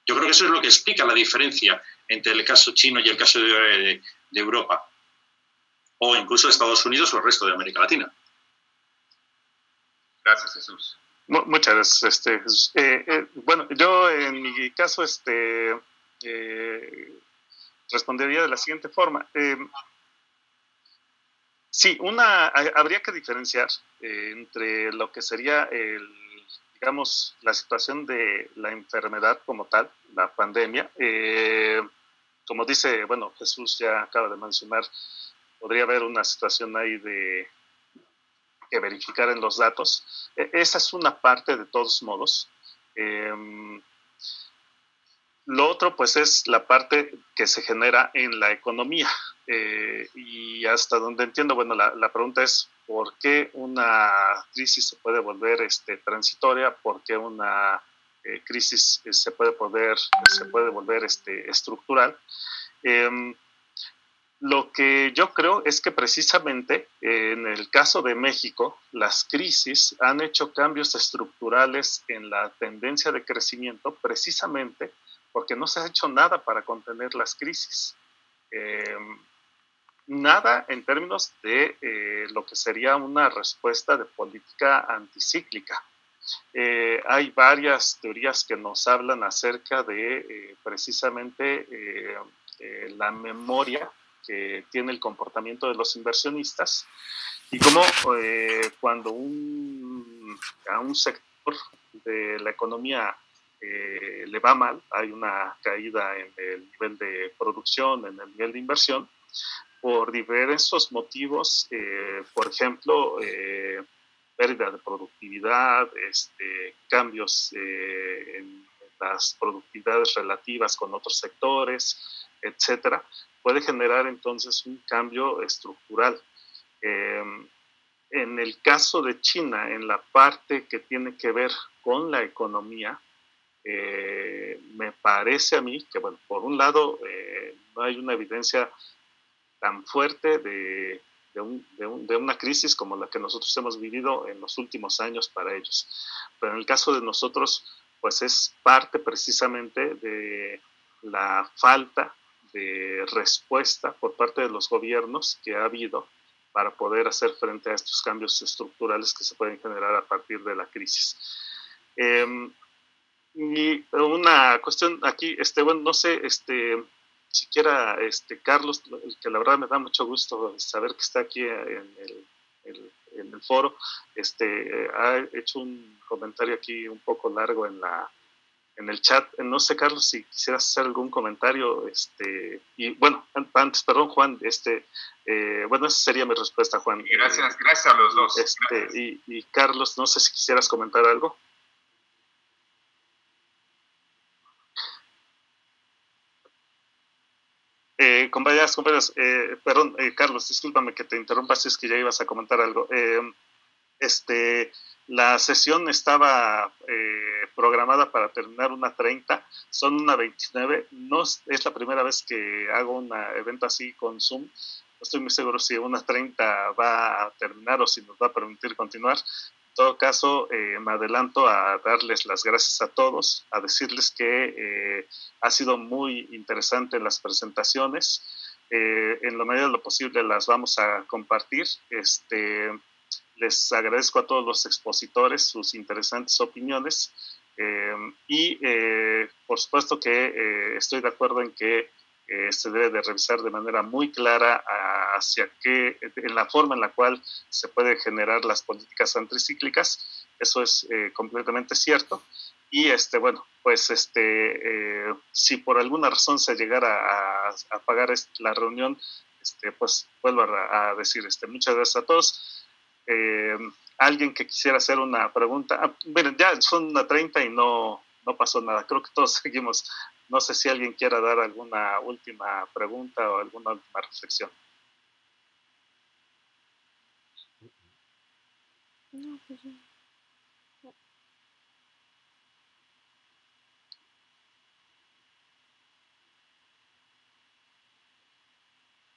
Yo creo que eso es lo que explica la diferencia entre el caso chino y el caso de Europa, o incluso Estados Unidos o el resto de América Latina. Gracias, Jesús. Muchas gracias, Jesús. Bueno, yo en mi caso respondería de la siguiente forma. Sí, habría que diferenciar entre lo que sería la situación de la enfermedad como tal, la pandemia. Como dice, Jesús ya acaba de mencionar, podría haber una situación ahí que verificar en los datos. Esa es una parte de todos modos. Lo otro, pues, es la parte que se genera en la economía. Y hasta donde entiendo, la pregunta es ¿por qué una crisis se puede volver transitoria? ¿Por qué una crisis se puede volver estructural? Lo que yo creo es que precisamente en el caso de México, las crisis han hecho cambios estructurales en la tendencia de crecimiento precisamente porque no se ha hecho nada para contener las crisis. Nada en términos de lo que sería una respuesta de política anticíclica. Hay varias teorías que nos hablan acerca de precisamente la memoria que tiene el comportamiento de los inversionistas y cómo cuando a un sector de la economía le va mal, hay una caída en el nivel de producción, en el nivel de inversión, por diversos motivos, por ejemplo, pérdida de productividad, cambios en las productividades relativas con otros sectores, etcétera, puede generar entonces un cambio estructural. En el caso de China, en la parte que tiene que ver con la economía, me parece a mí que, por un lado, no hay una evidencia tan fuerte de una crisis como la que nosotros hemos vivido en los últimos años para ellos. Pero en el caso de nosotros, pues es parte precisamente de la falta de respuesta por parte de los gobiernos que ha habido para poder hacer frente a estos cambios estructurales que se pueden generar a partir de la crisis. Y una cuestión aquí, no sé, siquiera Carlos, que la verdad me da mucho gusto saber que está aquí en el foro, ha hecho un comentario aquí un poco largo en el chat. No sé, Carlos, si quisieras hacer algún comentario, y antes, perdón, Juan, esa sería mi respuesta, Juan. Gracias a los dos. Y Carlos, no sé si quisieras comentar algo. compañeros, perdón, Carlos, discúlpame que te interrumpa si es que ya ibas a comentar algo. La sesión estaba programada para terminar 1:30, son 1:29. No es la primera vez que hago un evento así con Zoom. No estoy muy seguro si 1:30 va a terminar o si nos va a permitir continuar. En todo caso, me adelanto a darles las gracias a todos, a decirles que ha sido muy interesante las presentaciones. En la medida de lo posible las vamos a compartir. Les agradezco a todos los expositores sus interesantes opiniones y por supuesto que estoy de acuerdo en que se debe de revisar de manera muy clara en la forma en la cual se pueden generar las políticas anticíclicas. Eso es completamente cierto. Y bueno, pues si por alguna razón se llegara a apagar la reunión, pues vuelvo a decir muchas gracias a todos. Alguien que quisiera hacer una pregunta. Miren, ya son 1:30 y no pasó nada. Creo que todos seguimos. No sé si alguien quiera dar alguna última pregunta o alguna última reflexión.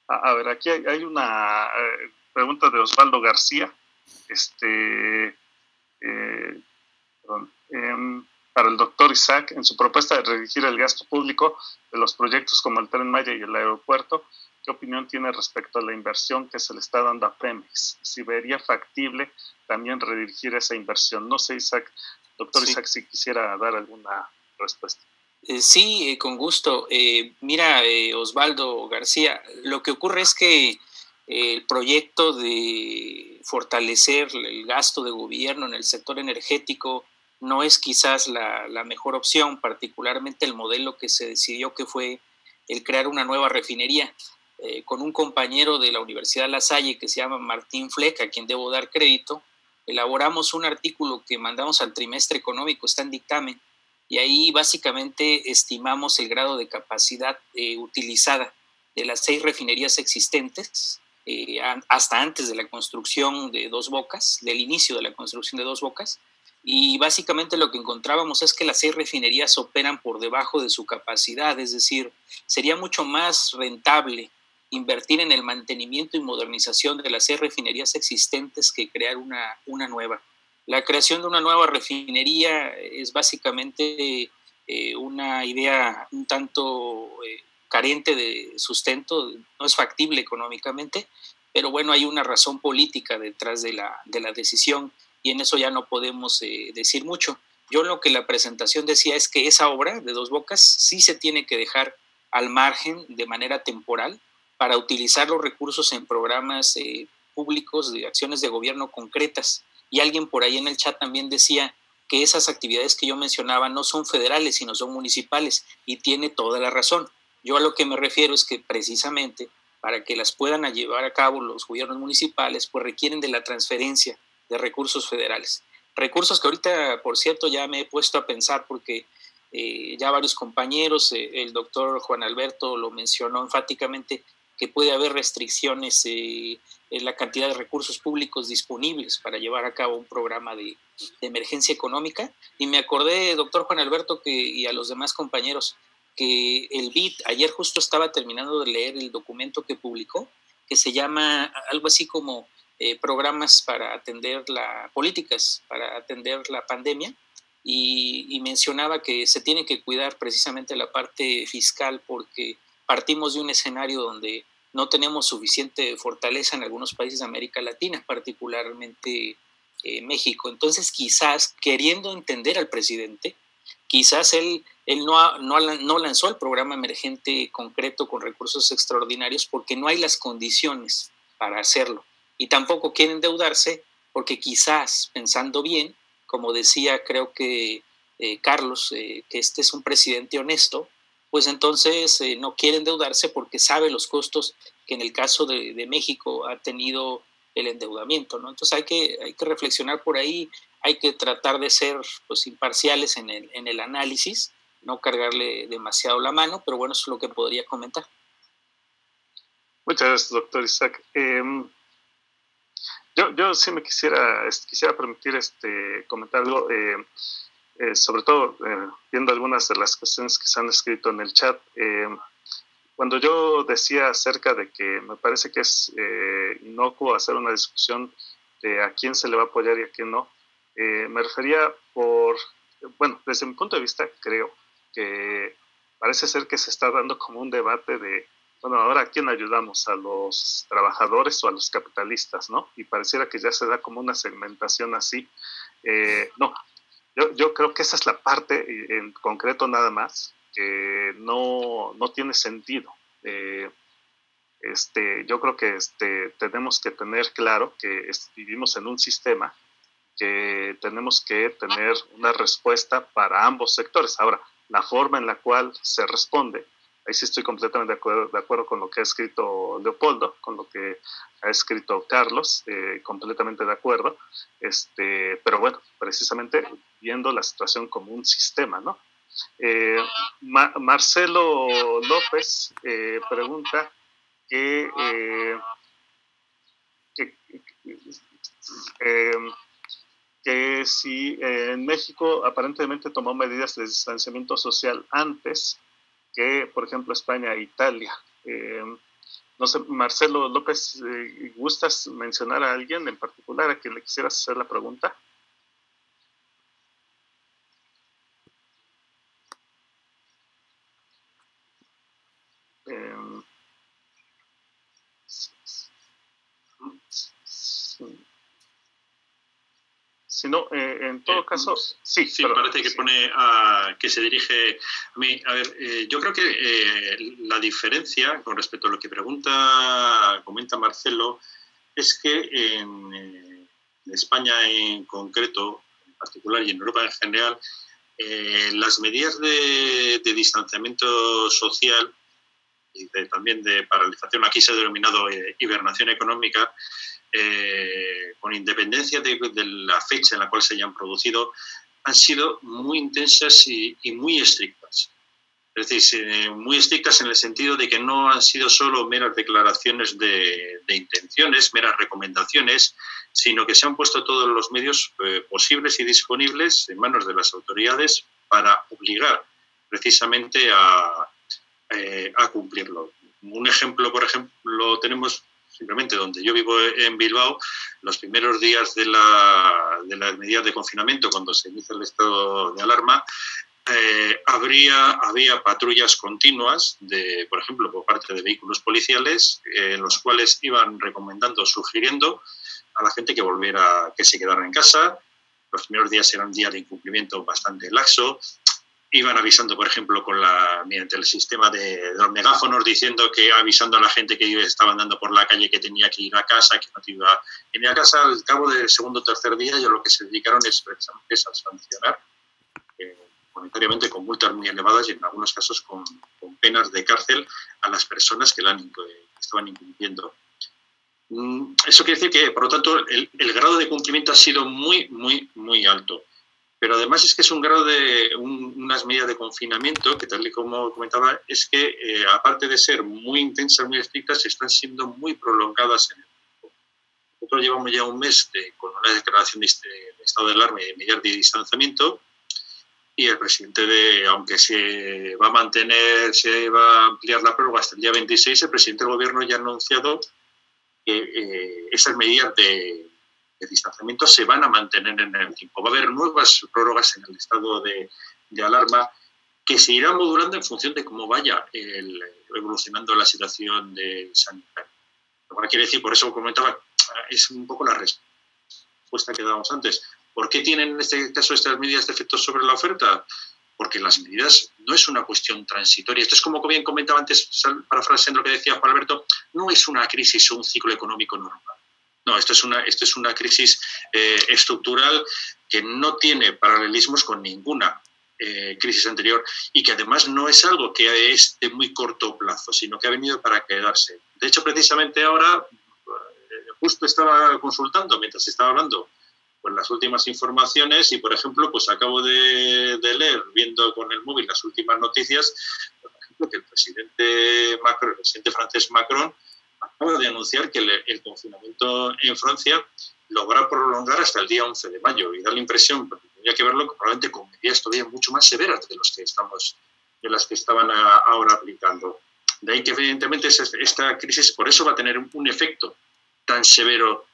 A ver, aquí hay una pregunta de Osvaldo García. Para el doctor Isaac, en su propuesta de redirigir el gasto público de los proyectos como el Tren Maya y el aeropuerto, ¿qué opinión tiene respecto a la inversión que se le está dando a Pemex? Si vería factible también redirigir esa inversión. No sé, Isaac, doctor Isaac, si quisiera dar alguna respuesta. Sí, con gusto. Mira, Osvaldo García, lo que ocurre es que el proyecto de fortalecer el gasto de gobierno en el sector energético no es quizás la mejor opción, particularmente el modelo que se decidió, que fue el crear una nueva refinería. Con un compañero de la Universidad La Salle que se llama Martín Fleck, a quien debo dar crédito, elaboramos un artículo que mandamos al trimestre económico, está en dictamen, y ahí básicamente estimamos el grado de capacidad utilizada de las 6 refinerías existentes hasta antes de la construcción de Dos Bocas, del inicio de la construcción de Dos Bocas, y básicamente lo que encontrábamos es que las 6 refinerías operan por debajo de su capacidad, es decir, sería mucho más rentable invertir en el mantenimiento y modernización de las 6 refinerías existentes que crear una nueva. La creación de una nueva refinería es básicamente una idea un tanto carente de sustento, no es factible económicamente, pero bueno, hay una razón política detrás de la decisión y en eso ya no podemos decir mucho. Yo lo que la presentación decía es que esa obra de Dos Bocas sí se tiene que dejar al margen de manera temporal para utilizar los recursos en programas públicos de acciones de gobierno concretas. Y alguien por ahí en el chat también decía que esas actividades que yo mencionaba no son federales, sino son municipales, y tiene toda la razón. Yo a lo que me refiero es que precisamente para que las puedan llevar a cabo los gobiernos municipales, pues requieren de la transferencia de recursos federales. Recursos que ahorita, por cierto, ya me he puesto a pensar porque ya varios compañeros, el doctor Juan Alberto lo mencionó enfáticamente, que puede haber restricciones en la cantidad de recursos públicos disponibles para llevar a cabo un programa de emergencia económica. Y me acordé, doctor Juan Alberto, y a los demás compañeros, que el BID, ayer justo estaba terminando de leer el documento que publicó, que se llama algo así como programas para atender políticas para atender la pandemia, y mencionaba que se tiene que cuidar precisamente la parte fiscal porque partimos de un escenario donde no tenemos suficiente fortaleza en algunos países de América Latina, particularmente México. Entonces, quizás, queriendo entender al presidente, quizás él no lanzó el programa emergente concreto con recursos extraordinarios porque no hay las condiciones para hacerlo. Y tampoco quiere endeudarse porque quizás, pensando bien, como decía creo que Carlos, que este es un presidente honesto, pues entonces no quiere endeudarse porque sabe los costos que en el caso de México ha tenido el endeudamiento, ¿no? Entonces hay que reflexionar por ahí, hay que tratar de ser pues imparciales en el análisis, no cargarle demasiado la mano, pero bueno, eso es lo que podría comentar. Muchas gracias, doctor Isaac. Yo sí me quisiera permitir comentar algo, sobre todo viendo algunas de las cuestiones que se han escrito en el chat. Cuando yo decía acerca de que me parece que es inocuo hacer una discusión de a quién se le va a apoyar y a quién no, me refería desde mi punto de vista, creo que parece ser que se está dando como un debate de, bueno, ahora ¿a quién ayudamos? ¿A los trabajadores o a los capitalistas, no? Y pareciera que ya se da como una segmentación así. No, yo creo que esa es la parte en concreto nada más, que no tiene sentido. Yo creo que tenemos que tener claro que vivimos en un sistema que tenemos que tener una respuesta para ambos sectores. Ahora, la forma en la cual se responde, ahí sí estoy completamente de acuerdo con lo que ha escrito Leopoldo, con lo que ha escrito Carlos, completamente de acuerdo, pero bueno, precisamente viendo la situación como un sistema, ¿no? Marcelo López pregunta que si en México aparentemente tomó medidas de distanciamiento social antes que, por ejemplo, España e Italia. No sé, Marcelo López, ¿gustas mencionar a alguien en particular a quien le quisieras hacer la pregunta? Si no, en todo caso, sí. Sí, pero, parece que pone que se dirige a mí. A ver, yo creo que la diferencia con respecto a lo que comenta Marcelo, es que en España en concreto, en particular, y en Europa en general, las medidas de distanciamiento social y también de paralización, aquí se ha denominado hibernación económica, con independencia de la fecha en la cual se hayan producido, han sido muy intensas y muy estrictas. Es decir, muy estrictas en el sentido de que no han sido solo meras declaraciones de intenciones, meras recomendaciones, sino que se han puesto todos los medios posibles y disponibles en manos de las autoridades para obligar precisamente a cumplirlo. Un ejemplo, por ejemplo, tenemos simplemente donde yo vivo en Bilbao, los primeros días de las medidas de confinamiento, cuando se inicia el estado de alarma, había patrullas continuas, por ejemplo, por parte de vehículos policiales, en los cuales iban recomendando, sugiriendo a la gente que se quedara en casa. Los primeros días eran días de incumplimiento bastante laxo. Iban avisando, por ejemplo, mediante el sistema de los megáfonos, avisando a la gente que estaba andando por la calle que tenía que ir a casa, que no iba a ir a casa. Al cabo del segundo o tercer día, ya lo que se dedicaron es precisamente a sancionar monetariamente con multas muy elevadas y en algunos casos con penas de cárcel a las personas que estaban incumpliendo. Eso quiere decir que, por lo tanto, el grado de cumplimiento ha sido muy, muy, muy alto. Pero además es que es un grado de unas medidas de confinamiento que, tal y como comentaba, es que aparte de ser muy intensas, muy estrictas, están siendo muy prolongadas en el tiempo. Nosotros llevamos ya un mes con una declaración de estado de alarma y de medidas de distanciamiento, y el presidente, aunque se va a ampliar la prórroga hasta el día 26, el presidente del gobierno ya ha anunciado que esas medidas de distanciamiento se van a mantener en el tiempo. Va a haber nuevas prórrogas en el estado de alarma que se irán modulando en función de cómo vaya evolucionando la situación sanitaria. Lo cual quiere decir, por eso comentaba, es un poco la respuesta que dábamos antes. ¿Por qué tienen en este caso estas medidas de efecto sobre la oferta? Porque las medidas no es una cuestión transitoria. Esto es como bien comentaba antes, parafraseando lo que decía Juan Alberto, no es una crisis o un ciclo económico normal. No, esto es una crisis estructural que no tiene paralelismos con ninguna crisis anterior y que además no es algo que es de muy corto plazo, sino que ha venido para quedarse. De hecho, precisamente ahora, justo estaba consultando mientras estaba hablando pues las últimas informaciones y, por ejemplo, pues acabo de leer, viendo con el móvil las últimas noticias, por ejemplo, que el presidente francés Macron acaba de anunciar que el confinamiento en Francia logra prolongar hasta el día 11 de mayo y da la impresión, porque tendría que verlo probablemente con medidas todavía mucho más severas de las que estaban ahora aplicando. De ahí que evidentemente esta crisis por eso va a tener un efecto tan severo,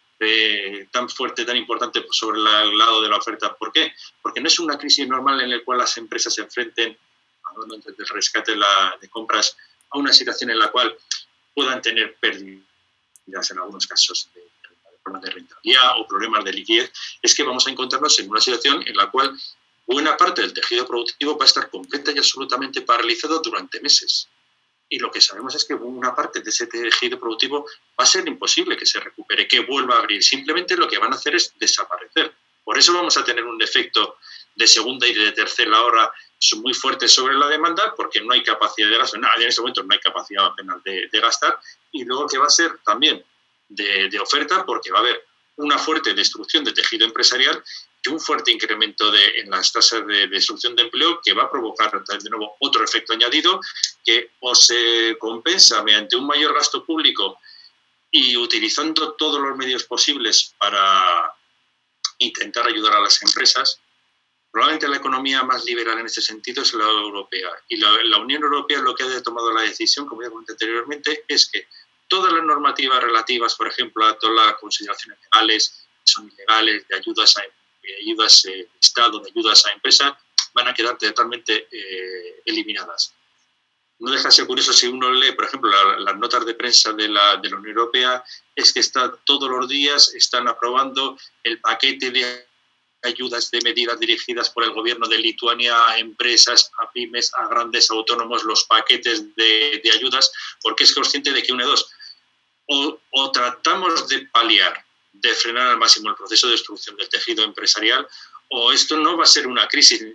tan fuerte, tan importante sobre el lado de la oferta. ¿Por qué? Porque no es una crisis normal en la cual las empresas se enfrenten, hablando antes del rescate de compras, a una situación en la cual puedan tener pérdidas en algunos casos de problemas de rentabilidad o problemas de liquidez. Es que vamos a encontrarnos en una situación en la cual buena parte del tejido productivo va a estar completa y absolutamente paralizado durante meses. Y lo que sabemos es que una parte de ese tejido productivo va a ser imposible que se recupere, que vuelva a abrir. Simplemente lo que van a hacer es desaparecer. Por eso vamos a tener un efecto de segunda y de tercera hora muy fuerte sobre la demanda, porque no hay capacidad de gasto. En este momento no hay capacidad apenas de gastar. Y luego que va a ser también de oferta, porque va a haber una fuerte destrucción de tejido empresarial y un fuerte incremento en las tasas de destrucción de empleo, que va a provocar de nuevo otro efecto añadido que o se compensa mediante un mayor gasto público y utilizando todos los medios posibles para intentar ayudar a las empresas. Probablemente la economía más liberal en este sentido es la europea, y la Unión Europea lo que ha tomado la decisión, como ya comenté anteriormente, es que todas las normativas relativas, por ejemplo, a todas las consideraciones legales, que son ilegales, de ayudas de Estado, de ayudas a empresas, van a quedar totalmente eliminadas. No deja de ser curioso si uno lee, por ejemplo, las notas de prensa de la Unión Europea, es que todos los días están aprobando el paquete de ayudas de medidas dirigidas por el gobierno de Lituania a empresas, a pymes, a grandes autónomos, los paquetes de ayudas, porque es consciente de que una de dos, o tratamos de paliar, de frenar al máximo el proceso de destrucción del tejido empresarial, o esto no va a ser una crisis,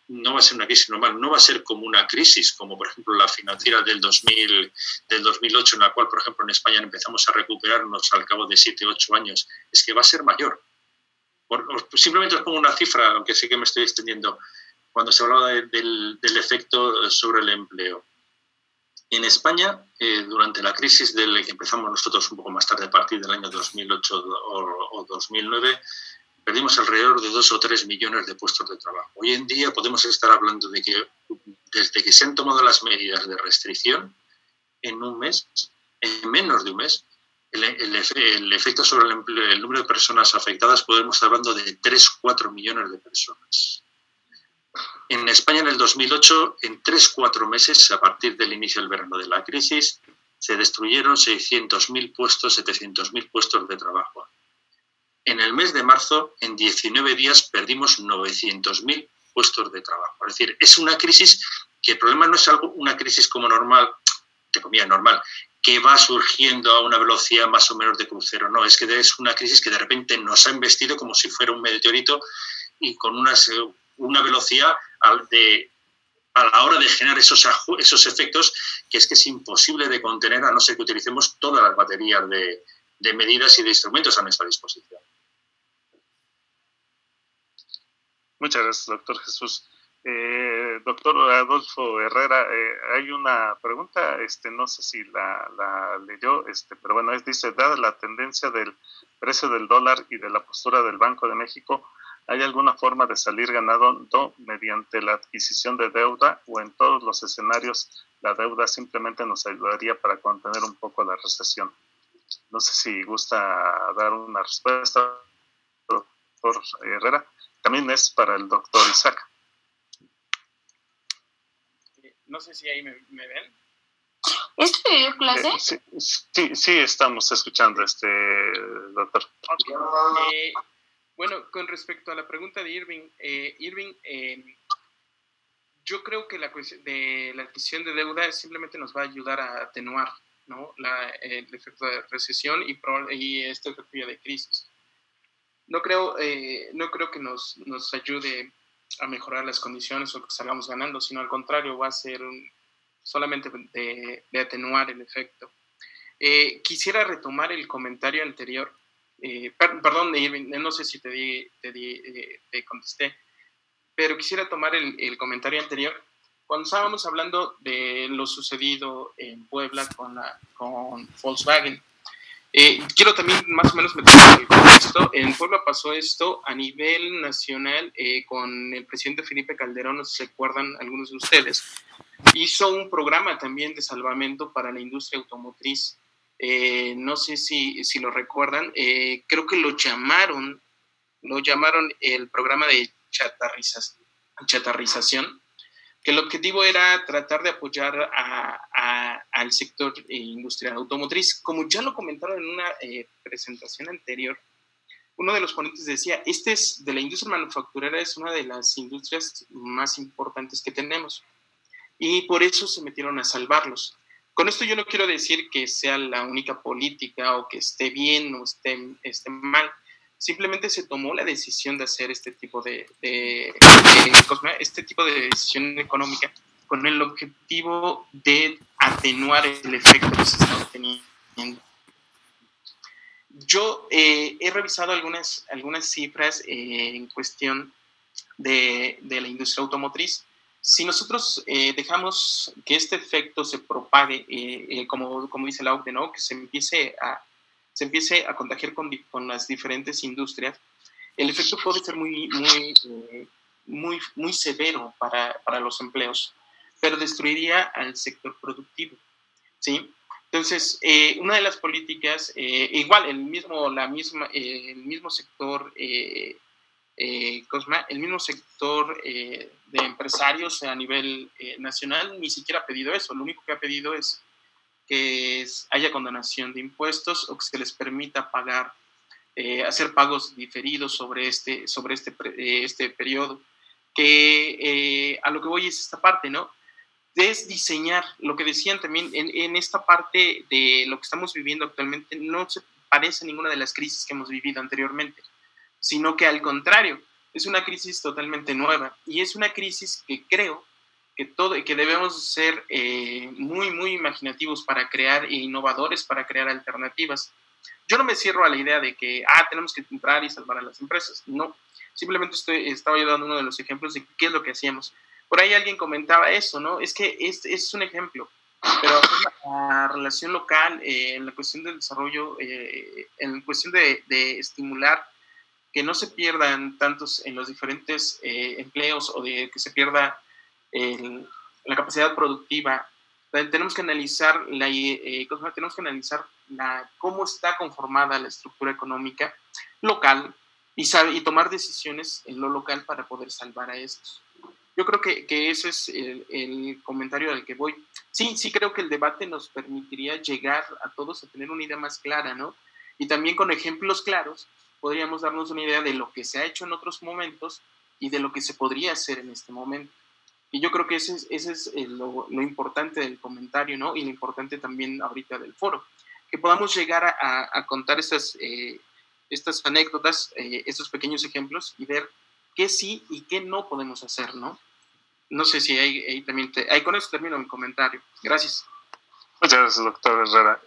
no va a ser una crisis normal, no va a ser como una crisis, como por ejemplo la financiera del 2008, en la cual, por ejemplo, en España empezamos a recuperarnos al cabo de 7 u 8 años. Es que va a ser mayor. Simplemente os pongo una cifra, aunque sé que me estoy extendiendo, cuando se hablaba del efecto sobre el empleo. En España, durante la crisis que empezamos nosotros un poco más tarde, a partir del año 2008 o 2009, perdimos alrededor de 2 o 3 millones de puestos de trabajo. Hoy en día podemos estar hablando de que desde que se han tomado las medidas de restricción, en un mes, en menos de un mes, el efecto sobre el número de personas afectadas, podemos estar hablando de 3-4 millones de personas. En España, en el 2008, en 3-4 meses, a partir del inicio del verano de la crisis, se destruyeron 600.000 puestos, 700.000 puestos de trabajo. En el mes de marzo, en 19 días, perdimos 900.000 puestos de trabajo. Es decir, es una crisis que el problema no es una crisis como normal, de comida normal, que va surgiendo a una velocidad más o menos de crucero. No, es que es una crisis que de repente nos ha embestido como si fuera un meteorito y con una velocidad a la hora de generar esos efectos que es imposible de contener, a no ser que utilicemos todas las baterías de medidas y de instrumentos a nuestra disposición. Muchas gracias, doctor Jesús. Doctor Adolfo Herrera, hay una pregunta, no sé si la leyó, pero bueno, dice, dada la tendencia del precio del dólar y de la postura del Banco de México, ¿hay alguna forma de salir ganando mediante la adquisición de deuda, o en todos los escenarios la deuda simplemente nos ayudaría para contener un poco la recesión? No sé si gusta dar una respuesta, doctor Herrera. También es para el doctor Isaac. No sé si ahí me ven. ¿Es tu videoclase? Sí, estamos escuchando, doctor. Okay. Bueno, con respecto a la pregunta de Irving, yo creo que la adquisición de deuda simplemente nos va a ayudar a atenuar, ¿no?, el efecto de recesión y este efecto de crisis. No creo que nos ayude a mejorar las condiciones o que salgamos ganando, sino al contrario, va a ser solamente de atenuar el efecto. Quisiera retomar el comentario anterior. Perdón, Irving, no sé si te contesté, pero quisiera tomar el comentario anterior Cuando estábamos hablando de lo sucedido en Puebla con Volkswagen, quiero también más o menos meter el contexto. En Puebla pasó esto a nivel nacional con el presidente Felipe Calderón, no sé si se acuerdan algunos de ustedes. Hizo un programa también de salvamento para la industria automotriz. No sé si lo recuerdan. Creo que lo llamaron el programa de chatarrización, que el objetivo era tratar de apoyar al sector industrial automotriz. Como ya lo comentaron en una presentación anterior, uno de los ponentes decía, de la industria manufacturera es una de las industrias más importantes que tenemos, y por eso se metieron a salvarlos. Con esto yo no quiero decir que sea la única política o que esté bien o esté mal. Simplemente se tomó la decisión de hacer este tipo de decisión económica con el objetivo de atenuar el efecto que se estaba teniendo. Yo he revisado algunas cifras en cuestión de la industria automotriz. Si nosotros dejamos que este efecto se propague, como dice la OCDE, ¿no? Que se empiece a contagiar con las diferentes industrias, el efecto puede ser muy severo para los empleos, pero destruiría al sector productivo, ¿sí? Entonces, una de las políticas, igual el mismo sector, de empresarios a nivel nacional ni siquiera ha pedido eso. Lo único que ha pedido es que haya condonación de impuestos o que se les permita pagar, hacer pagos diferidos sobre este periodo. Que a lo que voy es esta parte, ¿no? Es diseñar, lo que decían también, en esta parte de lo que estamos viviendo actualmente, no se parece a ninguna de las crisis que hemos vivido anteriormente, sino que al contrario, es una crisis totalmente nueva, y es una crisis que creo que debemos ser muy, muy imaginativos para crear, e innovadores para crear alternativas. Yo no me cierro a la idea de que tenemos que entrar y salvar a las empresas. No, simplemente estaba yo dando uno de los ejemplos de qué es lo que hacíamos. Por ahí alguien comentaba eso, ¿no? Es que es un ejemplo, pero la relación local, en la cuestión del desarrollo, en cuestión de estimular que no se pierdan tantos en los diferentes empleos, o de que se pierda la capacidad productiva. Tenemos que analizar cómo está conformada la estructura económica local y tomar decisiones en lo local para poder salvar a estos. Yo creo que ese es el comentario al que voy. Sí creo que el debate nos permitiría llegar a todos a tener una idea más clara, ¿no? Y también con ejemplos claros podríamos darnos una idea de lo que se ha hecho en otros momentos y de lo que se podría hacer en este momento. Y yo creo que ese es lo importante del comentario, ¿no? Y lo importante también ahorita del foro, que podamos llegar a contar estas anécdotas, estos pequeños ejemplos, y ver qué sí y qué no podemos hacer, ¿no? No sé si ahí también con eso termino mi comentario. Gracias. Muchas gracias, doctor Herrera.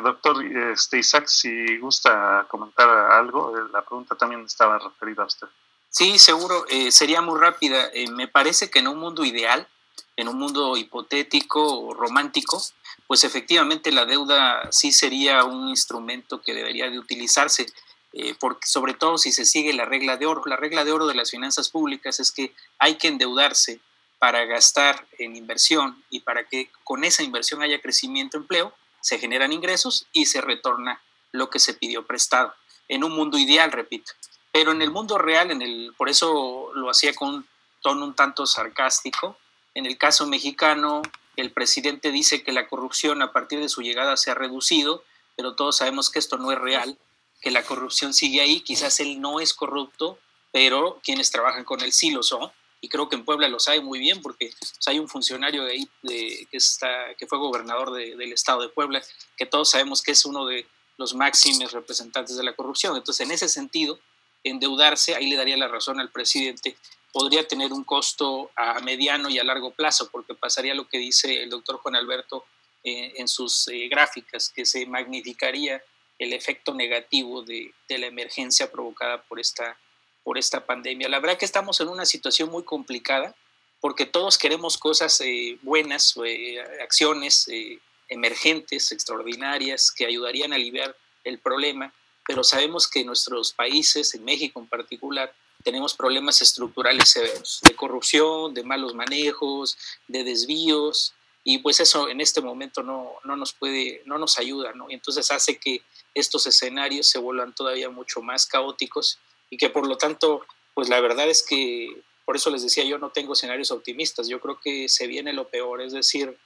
Doctor Isaac, si gusta comentar algo, la pregunta también estaba referida a usted. Sí, seguro, sería muy rápida. Me parece que en un mundo ideal, en un mundo hipotético o romántico, pues efectivamente la deuda sí sería un instrumento que debería de utilizarse, porque sobre todo si se sigue la regla de oro. La regla de oro de las finanzas públicas es que hay que endeudarse para gastar en inversión, y para que con esa inversión haya crecimiento, empleo, se generan ingresos y se retorna lo que se pidió prestado. En un mundo ideal, repito. Pero en el mundo real, por eso lo hacía con un tono un tanto sarcástico, en el caso mexicano, el presidente dice que la corrupción a partir de su llegada se ha reducido, pero todos sabemos que esto no es real, que la corrupción sigue ahí. Quizás él no es corrupto, pero quienes trabajan con él sí lo son. Y creo que en Puebla lo sabe muy bien, porque pues, hay un funcionario de ahí que fue gobernador del estado de Puebla, que todos sabemos que es uno de los máximos representantes de la corrupción. Entonces, en ese sentido, endeudarse, ahí le daría la razón al presidente, podría tener un costo a mediano y a largo plazo, porque pasaría lo que dice el doctor Juan Alberto en sus gráficas, que se magnificaría el efecto negativo de la emergencia provocada por esta pandemia. La verdad que estamos en una situación muy complicada, porque todos queremos cosas buenas, acciones emergentes, extraordinarias, que ayudarían a aliviar el problema, pero sabemos que en nuestros países, en México en particular, tenemos problemas estructurales severos, de corrupción, de malos manejos, de desvíos, y pues eso en este momento no nos ayuda, ¿no? Y entonces hace que estos escenarios se vuelvan todavía mucho más caóticos y que por lo tanto, pues la verdad es que, por eso les decía, yo no tengo escenarios optimistas, yo creo que se viene lo peor, es decir,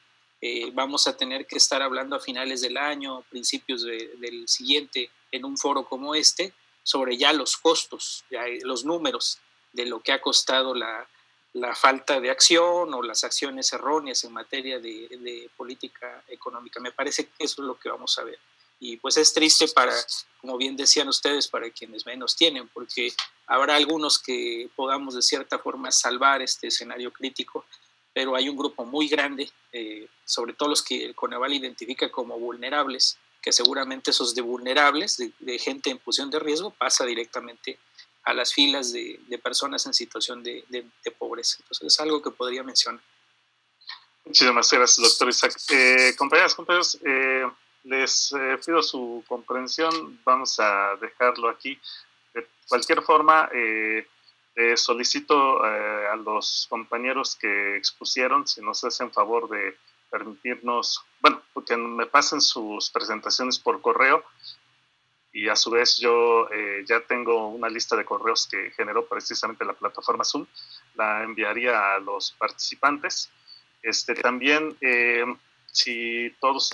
vamos a tener que estar hablando a finales del año, principios del siguiente, en un foro como este, sobre ya los costos, ya los números de lo que ha costado la falta de acción o las acciones erróneas en materia de política económica. Me parece que eso es lo que vamos a ver. Y pues es triste para, como bien decían ustedes, para quienes menos tienen, porque habrá algunos que podamos de cierta forma salvar este escenario crítico, pero hay un grupo muy grande, sobre todo los que el Coneval identifica como vulnerables, que seguramente esos de vulnerables, de gente en posición de riesgo, pasa directamente a las filas de personas en situación de pobreza. Entonces es algo que podría mencionar. Muchísimas gracias, doctor Isaac. Compañeros, les pido su comprensión, vamos a dejarlo aquí. De cualquier forma, solicito a los compañeros que expusieron, si nos hacen favor de permitirnos, que me pasen sus presentaciones por correo, y a su vez yo ya tengo una lista de correos que generó precisamente la plataforma Zoom, la enviaría a los participantes. También, si todos